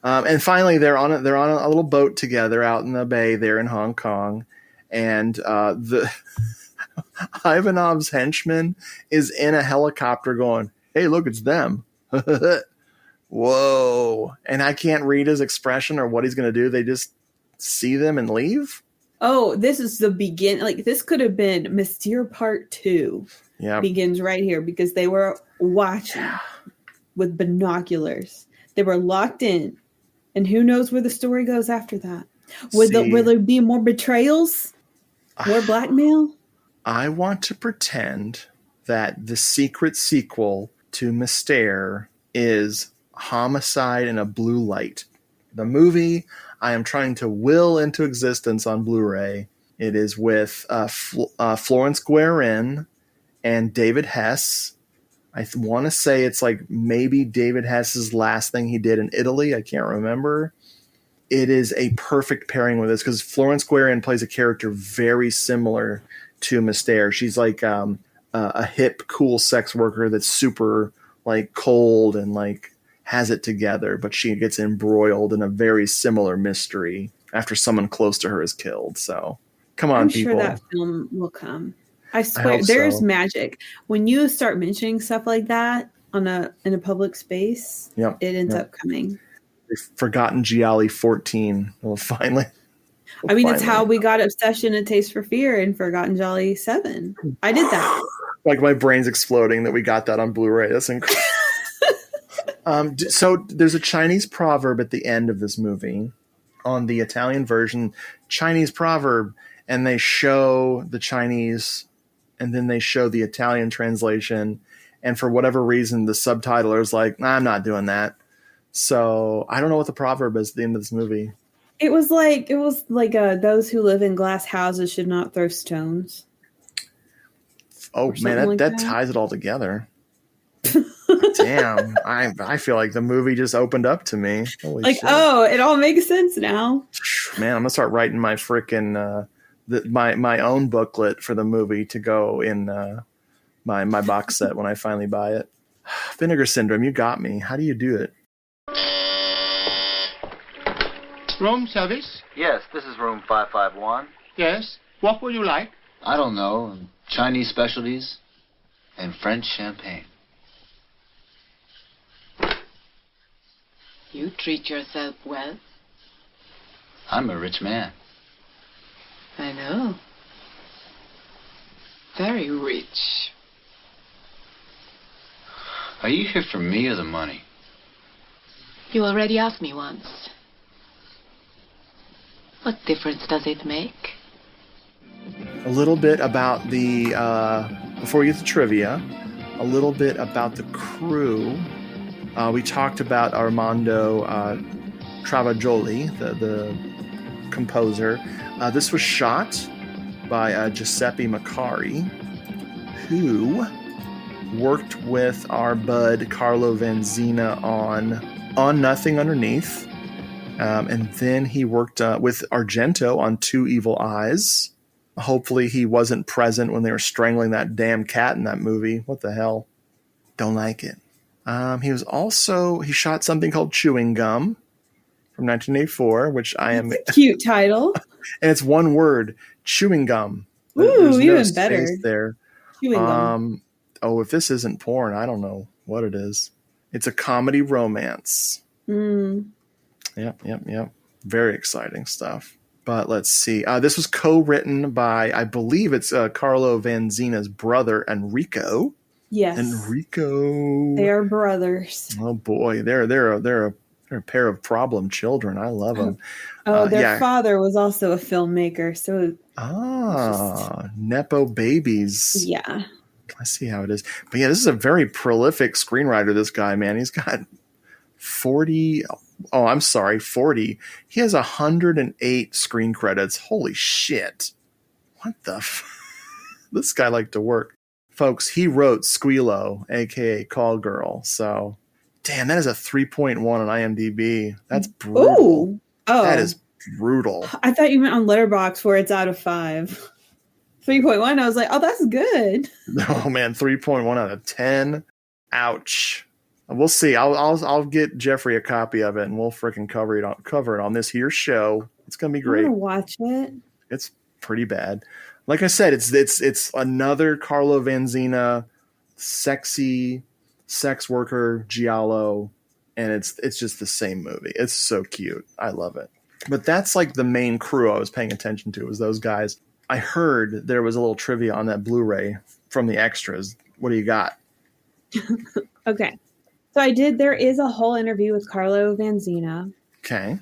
and finally, they're on a little boat together out in the bay there in Hong Kong, and the Ivanov's henchman is in a helicopter going, "Hey, look, it's them!" Whoa! And I can't read his expression or what he's going to do. They just see them and leave. Oh, this is the beginning. Like this could have been Mystère Part 2. Yeah, begins right here because they were watching with binoculars. They were locked in, and who knows where the story goes after that? Will there be more betrayals, more blackmail? I want to pretend that the secret sequel to Mystère is Homicide in a Blue Light. The movie I am trying to will into existence on Blu-ray. It is with Florence Guerin and David Hess. I want to say it's like maybe David Hess's last thing he did in Italy. I can't remember. It is a perfect pairing with this because Florence Guerin plays a character very similar to Mystère. She's like a hip, cool sex worker that's super like cold and like has it together, but she gets embroiled in a very similar mystery after someone close to her is killed. So come on, people. I'm sure that film will come. I swear, there's magic when you start mentioning stuff like that in a public space. Yep, it ends up coming. They've forgotten Giallo 14. Well, finally. It's how we got Obsession and Taste for Fear and Forgotten Jolly 7. I did that. Like my brain's exploding that we got that on Blu-ray. That's incredible. So there's a Chinese proverb at the end of this movie on the Italian version. Chinese proverb, and they show the Chinese. And then they show the Italian translation. And for whatever reason, the subtitler is like, nah, I'm not doing that. So I don't know what the proverb is at the end of this movie. It was like those who live in glass houses should not throw stones. Oh, man, that ties it all together. Damn. I feel like the movie just opened up to me. Holy shit. Oh, it all makes sense now. Man, I'm going to start writing my frickin' my own booklet for the movie to go in my box set when I finally buy it. Vinegar Syndrome, you got me. How do you do it? Room service? Yes, this is room 551. Yes. What would you like? I don't know. Chinese specialties and French champagne. You treat yourself well. I'm a rich man. I know. Very rich. Are you here for me or the money? You already asked me once. What difference does it make? A little bit about the, before we get to trivia, a little bit about the crew. We talked about Armando Travaglioli, the composer. This was shot by Giuseppe Maccari, who worked with our bud Carlo Vanzina on Nothing Underneath. And then he worked with Argento on Two Evil Eyes. Hopefully he wasn't present when they were strangling that damn cat in that movie. What the hell? Don't like it. He shot something called Chewing Gum from 1984, which I am... That's a cute title. And it's one word, Chewing Gum. Ooh, no even better. There. Chewing Gum. If this isn't porn, I don't know what it is. It's a comedy romance. Yep. Very exciting stuff. But let's see. This was co-written by, I believe it's Carlo Vanzina's brother, Enrico. Yes. Enrico. They are brothers. Oh boy, they're a pair of problem children. I love them. Their father was also a filmmaker, so Nepo babies. Yeah. I see how it is. But yeah, this is a very prolific screenwriter, this guy, man. He's got 40. He has 108 screen credits. Holy shit. What the This guy liked to work. Folks, he wrote Squealo, a.k.a. Call Girl. So, damn, that is a 3.1 on IMDb. That's brutal. Ooh. Oh. That is brutal. I thought you meant on Letterboxd where it's out of 5. 3.1, I was like, oh, that's good. Oh, man, 3.1 out of 10. Ouch. We'll see. I'll get Jeffrey a copy of it, and we'll freaking cover it on this here show. It's gonna be great. I'm gonna watch it. It's pretty bad. Like I said, it's another Carlo Vanzina sexy sex worker giallo, and it's just the same movie. It's so cute. I love it. But that's like the main crew I was paying attention to, was those guys. I heard there was a little trivia on that Blu-ray from the extras. What do you got? Okay. So there is a whole interview with Carlo Vanzina. Okay.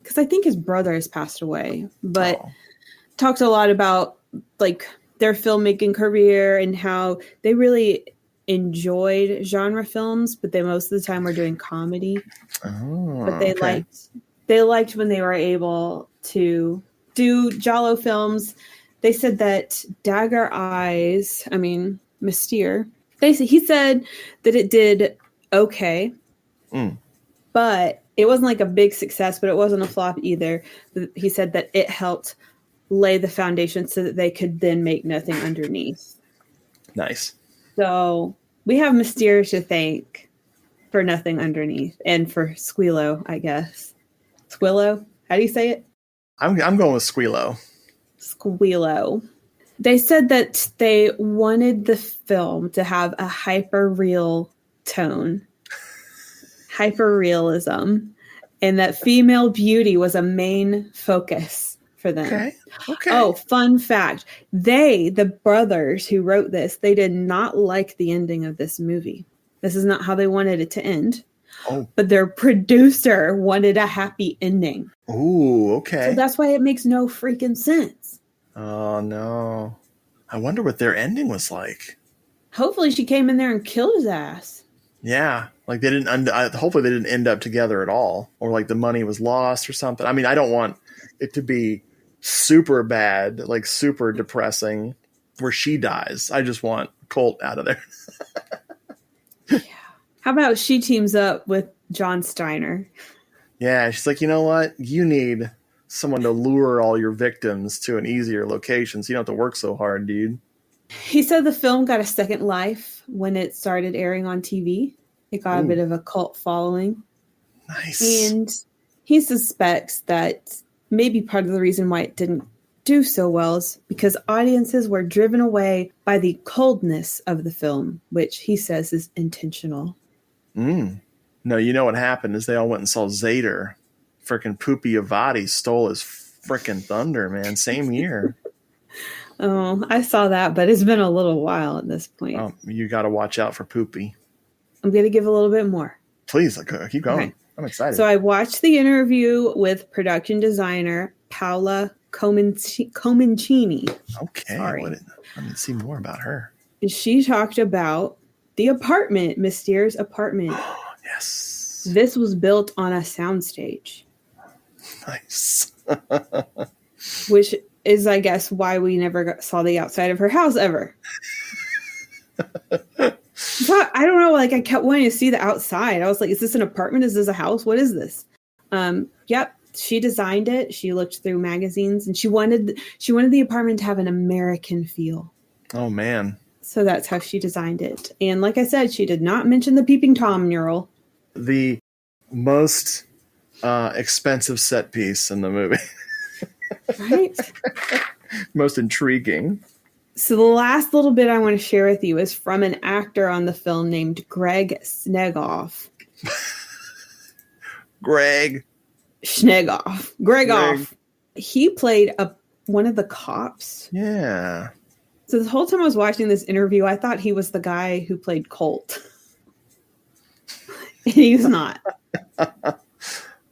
Because I think his brother has passed away, but talked a lot about like their filmmaking career and how they really enjoyed genre films, but they most of the time were doing comedy. But they liked when they were able to do giallo films. They said that Dagger Eyes, Mystère, he said that it did okay, but it wasn't like a big success, but it wasn't a flop either. He said that it helped lay the foundation so that they could then make Nothing Underneath. Nice. So we have Mystère to thank for Nothing Underneath and for Squealo, I guess. Squealo? How do you say it? I'm going with Squealo. Squealo. They said that they wanted the film to have a hyper-real tone, hyper-realism, and that female beauty was a main focus for them. Okay. Oh, fun fact. The brothers who wrote this, they did not like the ending of this movie. This is not how they wanted it to end. Oh. But their producer wanted a happy ending. Ooh, okay. So that's why it makes no freaking sense. Oh, no. I wonder what their ending was like. Hopefully she came in there and killed his ass. Yeah. Like they didn't, hopefully they didn't end up together at all. Or like the money was lost or something. I mean, I don't want it to be super bad, like super depressing where she dies. I just want Colt out of there. Yeah. How about she teams up with John Steiner? Yeah. She's like, you know what? You need someone to lure all your victims to an easier location so you don't have to work so hard, dude. He said the film got a second life when it started airing on TV. It got a bit of a cult following. Nice. And he suspects that maybe part of the reason why it didn't do so well is because audiences were driven away by the coldness of the film, which he says is intentional. No, you know what happened is they all went and saw Zader. Frickin' Poopy Avati stole his frickin' thunder, man. Same year. Oh, I saw that, but it's been a little while at this point. Oh, you got to watch out for Poopy. I'm going to give a little bit more. Please, keep going. Okay. I'm excited. So I watched the interview with production designer Paola Comencini. Okay. Sorry. I need to see more about her. She talked about the apartment, Mystere's apartment. Yes. This was built on a soundstage. Nice. Which is, I guess, why we never saw the outside of her house ever. So, I don't know. Like, I kept wanting to see the outside. I was like, is this an apartment? Is this a house? What is this? Yep. She designed it. She looked through magazines, and she wanted the apartment to have an American feel. Oh, man. So that's how she designed it. And like I said, she did not mention the Peeping Tom mural. The most expensive set piece in the movie. Right? Most intriguing. So the last little bit I want to share with you is from an actor on the film named Greg Snegoff. Greg. Gregoff. He played one of the cops. Yeah. So the whole time I was watching this interview, I thought he was the guy who played Colt. And he was not.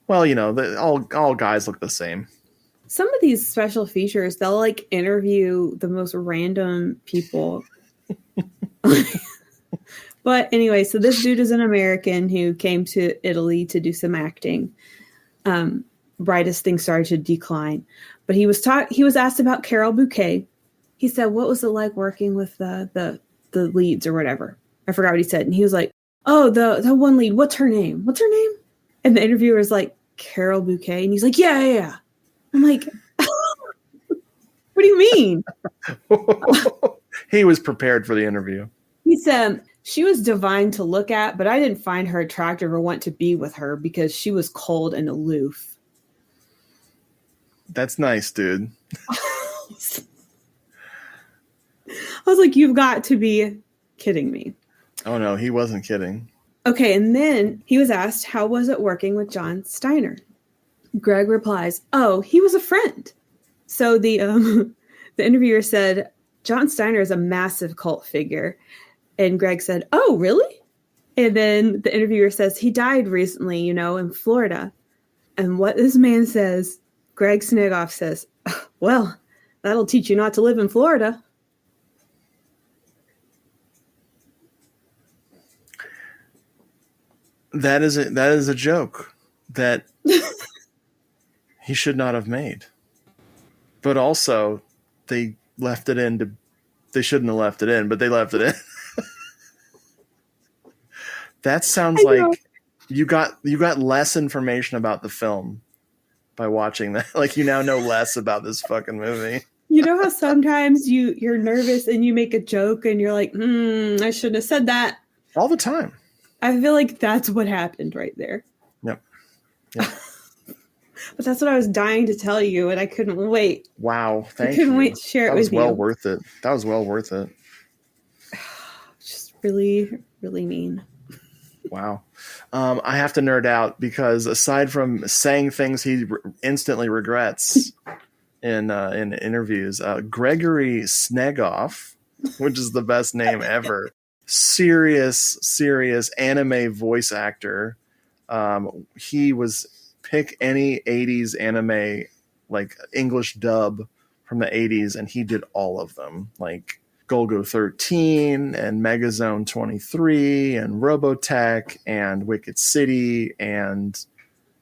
Well, you know, all guys look the same. Some of these special features, they'll like interview the most random people. But anyway, so this dude is an American who came to Italy to do some acting. Right as things started to decline. But he was asked about Carol Bouquet. He said, what was it like working with the leads or whatever? I forgot what he said. And he was like, oh, the one lead, what's her name? And the interviewer was like, Carol Bouquet. And he's like, yeah. I'm like, what do you mean? He was prepared for the interview. He said, she was divine to look at, but I didn't find her attractive or want to be with her because she was cold and aloof. That's nice, dude. I was like, you've got to be kidding me. Oh, no, he wasn't kidding. Okay, and then he was asked, how was it working with John Steiner? Greg replies, oh, he was a friend. So the interviewer said, John Steiner is a massive cult figure. And Greg said, oh, really? And then the interviewer says, he died recently, in Florida. And what this man says, Greg Snegoff says, well, that'll teach you not to live in Florida. That is a joke that he should not have made. But also, they left it in. They shouldn't have left it in, but they left it in. That sounds like you got less information about the film by watching that. Like, you now know less about this fucking movie. You know how sometimes you're nervous and you make a joke and you're like, I shouldn't have said that. All the time. I feel like that's what happened right there. Yep. But that's what I was dying to tell you, and I couldn't wait. Wow, thank you. I couldn't wait to share it with you. That was well worth it. That was well worth it. Just really, really mean. Wow. I have to nerd out because aside from saying things he instantly regrets in interviews, Gregory Snegoff, which is the best name ever, serious anime voice actor. He was pick any 80s anime, like English dub from the 80s, and he did all of them, like Golgo 13 and Megazone 23 and Robotech and Wicked City and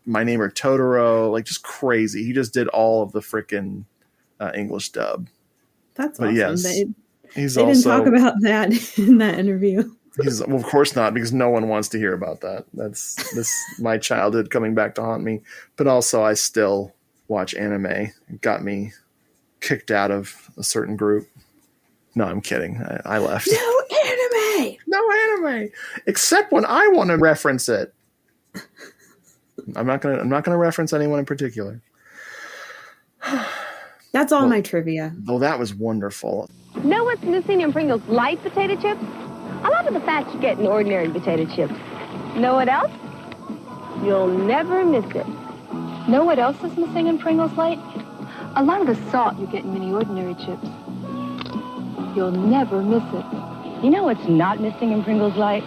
My Neighbor Totoro, like just crazy. He just did all of the frickin' English dub. That's awesome. Yes, they didn't talk about that in that interview. Well, of course not, because no one wants to hear about that. That's my childhood coming back to haunt me. But also, I still watch anime. It got me kicked out of a certain group. No, I'm kidding. I left. No anime, except when I want to reference it. I'm not gonna reference anyone in particular. That's all my trivia. Oh, that was wonderful. Know what's missing in Pringles light potato chips? A lot of the fat you get in ordinary potato chips. Know what else? You'll never miss it. Know what else is missing in Pringles Light? A lot of the salt you get in many ordinary chips. You'll never miss it. You know what's not missing in Pringles Light?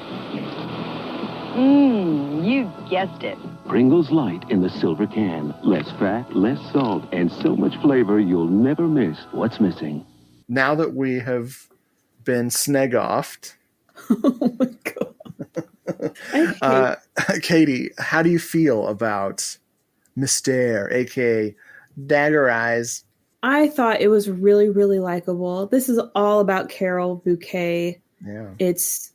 You guessed it. Pringles Light in the silver can. Less fat, less salt, and so much flavor you'll never miss what's missing. Now that we have been snegoffed. Oh my God. Katie, how do you feel about Mystère, aka Dagger Eyes? I thought it was really, really likable. This is all about Carol Bouquet. Yeah. It's,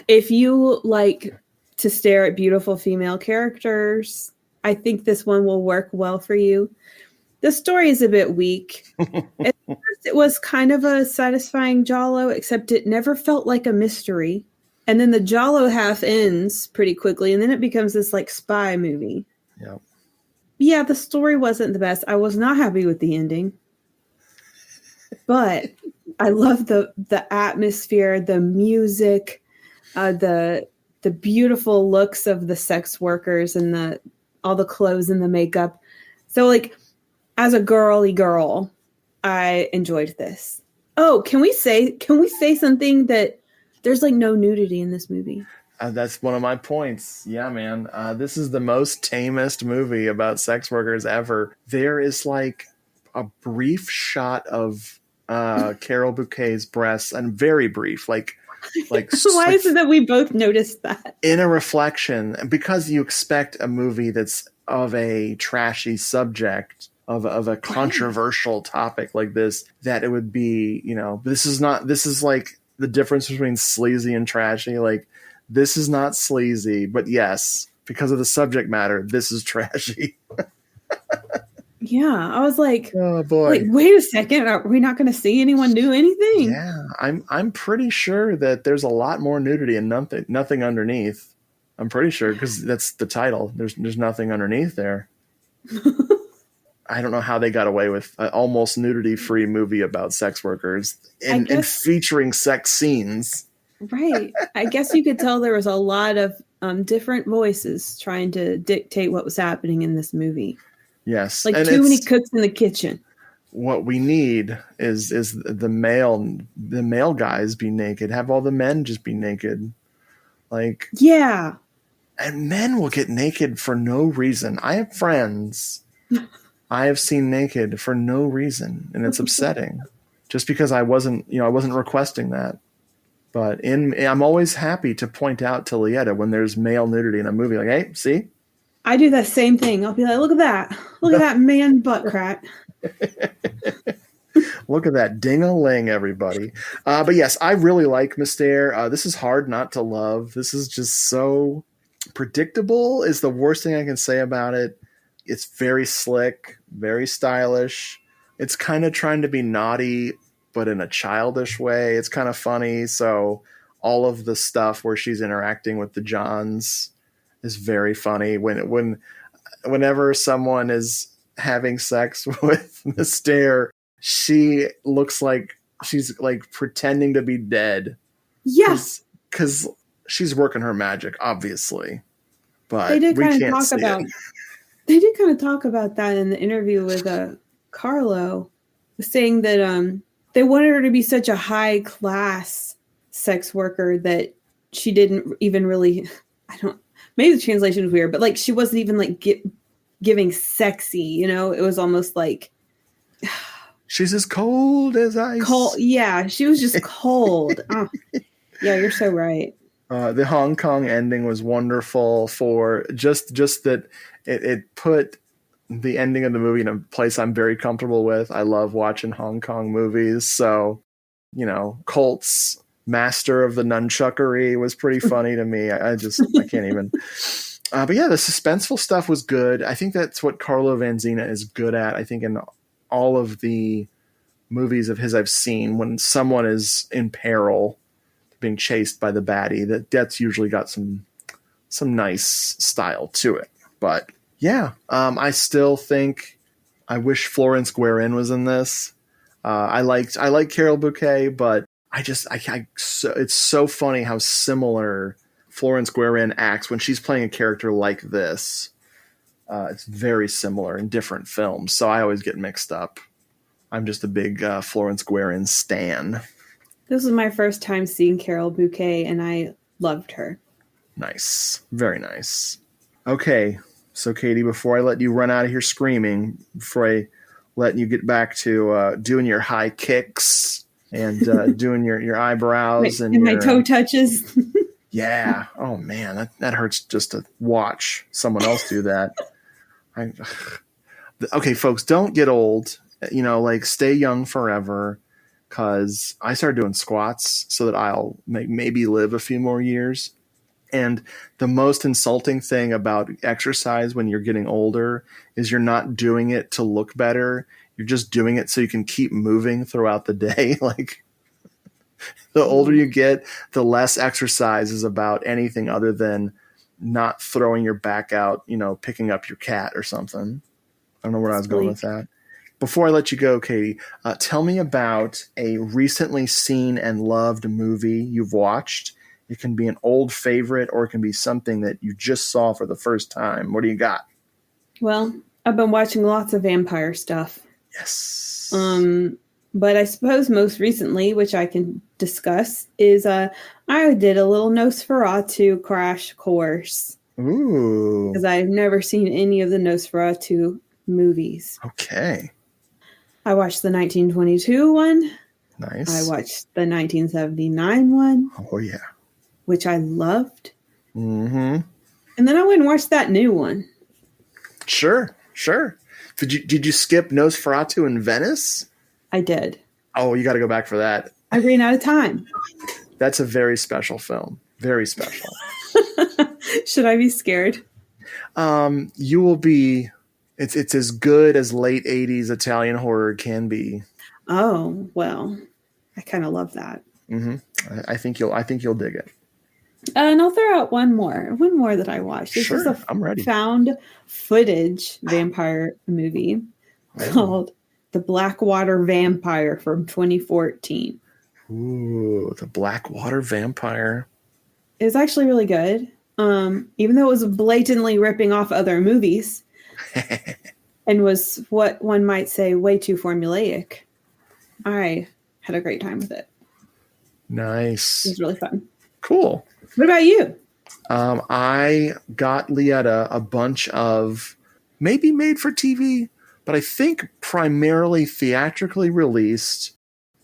if you like to stare at beautiful female characters, I think this one will work well for you. The story is a bit weak. At first, it was kind of a satisfying Giallo, except it never felt like a mystery. And then the Giallo half ends pretty quickly, and then it becomes this like spy movie. Yeah. Yeah, the story wasn't the best. I was not happy with the ending. But I love the atmosphere, the music, the beautiful looks of the sex workers and all the clothes and the makeup. So like as a girly girl, I enjoyed this. Oh, can we say something that there's like no nudity in this movie? That's one of my points. Yeah, man. This is the most tamest movie about sex workers ever. There is like a brief shot of Carol Bouquet's breasts, and very brief, like why is it that we both noticed that? In a reflection, because you expect a movie that's of a trashy subject, of a controversial topic like this, that it would be, this is like the difference between sleazy and trashy. Like, this is not sleazy, but yes, because of the subject matter, this is trashy. Yeah, I was like, oh boy, like, wait a second, are we not going to see anyone do anything? Yeah, I'm pretty sure that there's a lot more nudity and nothing underneath. I'm pretty sure, because that's the title. There's nothing underneath there. I don't know how they got away with an almost nudity-free movie about sex workers and featuring sex scenes. Right. I guess you could tell there was a lot of different voices trying to dictate what was happening in this movie. Yes. Like too many cooks in the kitchen. What we need is the male guys be naked. Have all the men just be naked. Like, yeah. And men will get naked for no reason. I have friends I have seen naked for no reason, and it's upsetting. Just because I wasn't requesting that. But I'm always happy to point out to Lieta when there's male nudity in a movie. Like, hey, see? I do that same thing. I'll be like, look at that. Look at that man butt crack. Look at that ding-a-ling, everybody. But yes, I really like Mystère. This is hard not to love. This is just so predictable is the worst thing I can say about it. It's very slick, very stylish. It's kind of trying to be naughty, but in a childish way. It's kind of funny. So all of the stuff where she's interacting with the Johns is very funny. Whenever someone is having sex with Mystère, she looks like she's like pretending to be dead. Yes, because she's working her magic, obviously. But they did we kind of can't talk see about. it. They did kind of talk about that in the interview with Carlo, saying that they wanted her to be such a high class sex worker that she didn't even really. Maybe the translation is weird, but like she wasn't even like giving sexy. It was almost like. She's as cold as ice. Cold, yeah. She was just cold. Oh, yeah, you're so right. The Hong Kong ending was wonderful for just that it put the ending of the movie in a place I'm very comfortable with. I love watching Hong Kong movies, so Colt's master of the nunchuckery was pretty funny to me. I can't even. But yeah, the suspenseful stuff was good. I think that's what Carlo Vanzina is good at. I think in all of the movies of his I've seen, when someone is in peril, being chased by the baddie, that's usually got some nice style to it. But yeah, I still think I wish Florence Guerin was in this. I like Carol Bouquet, but it's so funny how similar Florence Guerin acts when she's playing a character like this. It's very similar in different films, so I always get mixed up. I'm just a big Florence Guerin stan. This was my first time seeing Carol Bouquet, and I loved her. Nice. Very nice. Okay. So, Katie, before I let you run out of here screaming, before I let you get back to doing your high kicks and doing your eyebrows and my toe touches. Yeah. Oh, man, that hurts just to watch someone else do that. Okay, folks, don't get old. Like stay young forever, because I started doing squats so that I'll maybe live a few more years. And the most insulting thing about exercise when you're getting older is you're not doing it to look better. You're just doing it so you can keep moving throughout the day. Like the older you get, the less exercise is about anything other than not throwing your back out, picking up your cat or something. I don't know where I was going with that. Before I let you go, Katie, tell me about a recently seen and loved movie you've watched. It can be an old favorite or it can be something that you just saw for the first time. What do you got? Well, I've been watching lots of vampire stuff. Yes. But I suppose most recently, which I can discuss, is I did a little Nosferatu crash course. Ooh. Because I've never seen any of the Nosferatu movies. Okay. I watched the 1922 one. Nice. I watched the 1979 one. Oh, yeah. Which I loved. Mm-hmm. And then I went and watched that new one. Sure. Did you skip Nosferatu in Venice? I did. Oh, you got to go back for that. I ran out of time. That's a very special film. Very special. Should I be scared? You will be. It's as good as late 80s Italian horror can be. Oh, well, I kind of love that. Mm-hmm. I think you'll dig it. And I'll throw out one more that I watched. This is I'm ready. Found footage vampire movie called The Blackwater Vampire from 2014. Ooh, The Blackwater Vampire. It was actually really good. Even though it was blatantly ripping off other movies and was what one might say way too formulaic, I had a great time with it. Nice. It was really fun. Cool. What about you? I got Lietta a bunch of maybe made for TV, but I think primarily theatrically released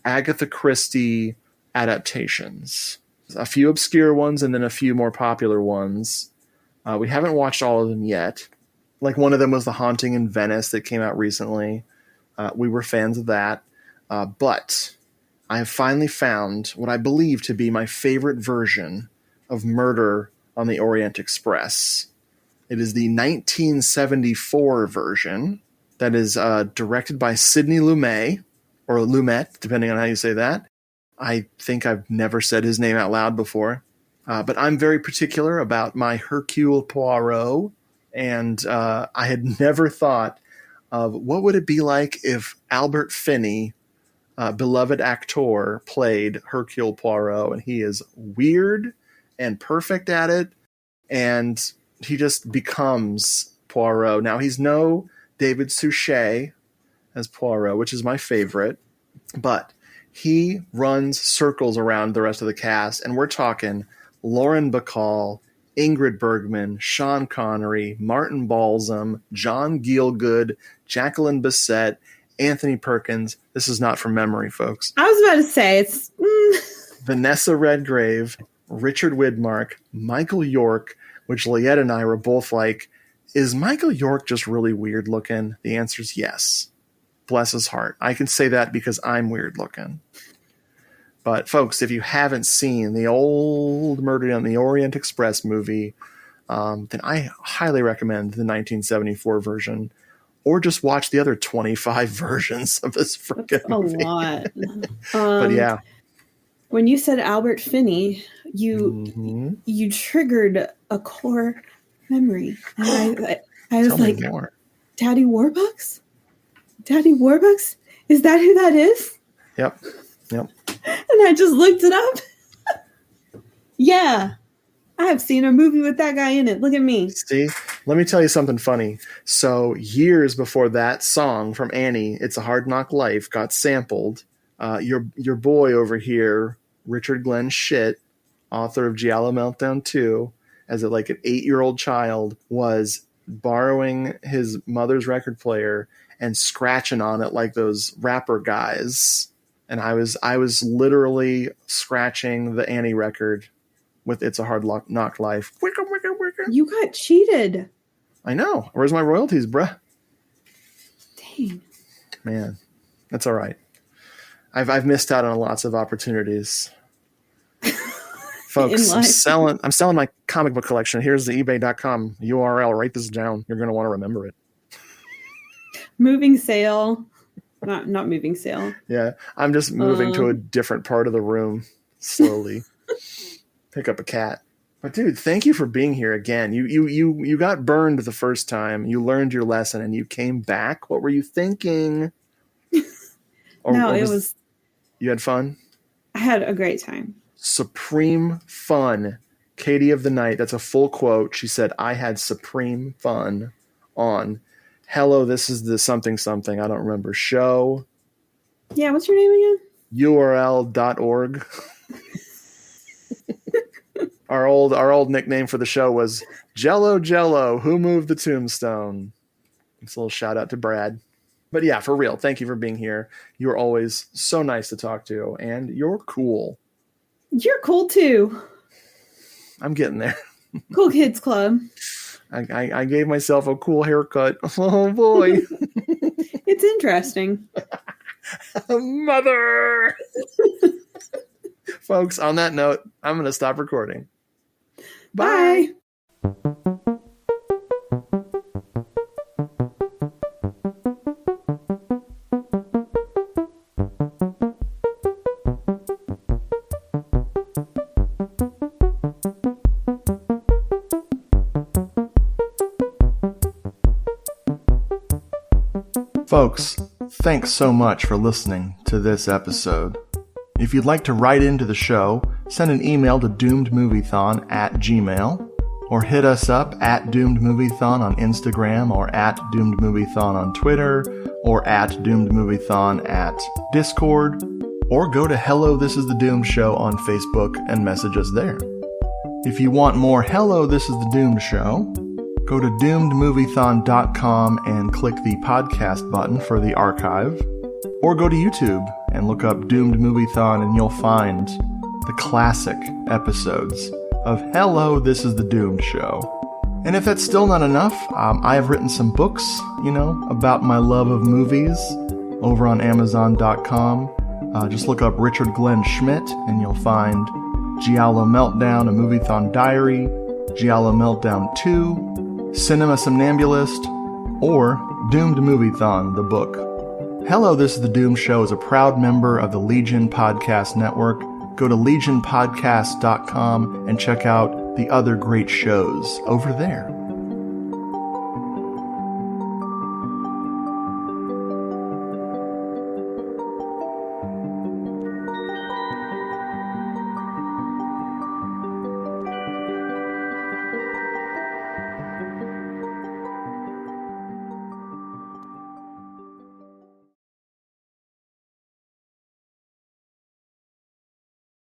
Agatha Christie adaptations. A few obscure ones and then a few more popular ones. We haven't watched all of them yet. Like one of them was The Haunting in Venice that came out recently. We were fans of that. But I have finally found what I believe to be my favorite version of Murder on the Orient Express. It is the 1974 version that is directed by Sidney Lumet, or Lumet, depending on how you say that. I think I've never said his name out loud before. But I'm very particular about my Hercule Poirot, and I had never thought of what would it be like if Albert Finney, beloved actor, played Hercule Poirot, and he is weird and perfect at it, and he just becomes Poirot. Now, he's no David Suchet as Poirot, which is my favorite, but he runs circles around the rest of the cast, and we're talking Lauren Bacall, Ingrid Bergman, Sean Connery, Martin Balsam, John Gielgud, Jacqueline Bisset, Anthony Perkins. This is not from memory, folks. I was about to say it's Vanessa Redgrave, Richard Widmark, Michael York, which Liette and I were both like, is Michael York just really weird looking? The answer is yes. Bless his heart. I can say that because I'm weird looking. But folks, if you haven't seen the old Murder on the Orient Express movie, then I highly recommend the 1974 version, or just watch the other 25 versions of this freaking movie. A lot. But yeah. When you said Albert Finney, you triggered a core memory. And I was like, Daddy Warbucks? Daddy Warbucks? Is that who that is? Yep. And I just looked it up. Yeah. I have seen a movie with that guy in it. Look at me. See? Let me tell you something funny. So years before that song from Annie, It's a Hard Knock Life, got sampled, your boy over here, Richard Glenn Schitt, author of Giallo Meltdown 2, as an 8-year-old child was borrowing his mother's record player and scratching on it like those rapper guys. And I was literally scratching the Annie record with It's a Hard Knock Life. Wicka, wicka, wicka. You got cheated. I know. Where's my royalties, bruh? Dang. Man, that's all right. I've missed out on lots of opportunities. Folks, I'm selling my comic book collection. Here's the ebay.com URL. Write this down. You're going to want to remember it. Moving sale. Not moving sale. Yeah, I'm just moving to a different part of the room slowly. Pick up a cat. But dude, thank you for being here again. You got burned the first time. You learned your lesson and you came back. What were you thinking? You had fun? I had a great time. Supreme fun. Katie of the Night. That's a full quote. She said, I had supreme fun on Hello, this is the something. I don't remember. Show. Yeah, what's your name again? URL.org. Our old nickname for the show was Jello. Who moved the tombstone? It's a little shout out to Brad. But yeah, for real, thank you for being here. You're always so nice to talk to, and you're cool. You're cool too. I'm getting there. Cool Kids Club. I gave myself a cool haircut. Oh boy. It's interesting. Mother. Folks, on that note, I'm going to stop recording. Bye. Folks, thanks so much for listening to this episode. If you'd like to write into the show, send an email to doomedmoviethon@gmail.com or hit us up at doomedmoviethon on Instagram or at doomedmoviethon on Twitter or at doomedmoviethon at Discord, or go to Hello This Is the Doomed Show on Facebook and message us there. If you want more Hello This Is the Doomed Show, go to doomedmoviethon.com and click the podcast button for the archive, or go to YouTube and look up Doomed Moviethon and you'll find the classic episodes of Hello, This Is the Doomed Show. And if that's still not enough, I have written some books, about my love of movies over on Amazon.com. Just look up Richard Glenn Schmidt and you'll find Giallo Meltdown, a Moviethon Diary, Giallo Meltdown 2, Cinema Somnambulist, or Doomed Moviethon, the book. Hello, This is the Doom Show is a proud member of the Legion Podcast Network. Go to legionpodcast.com and check out the other great shows over there.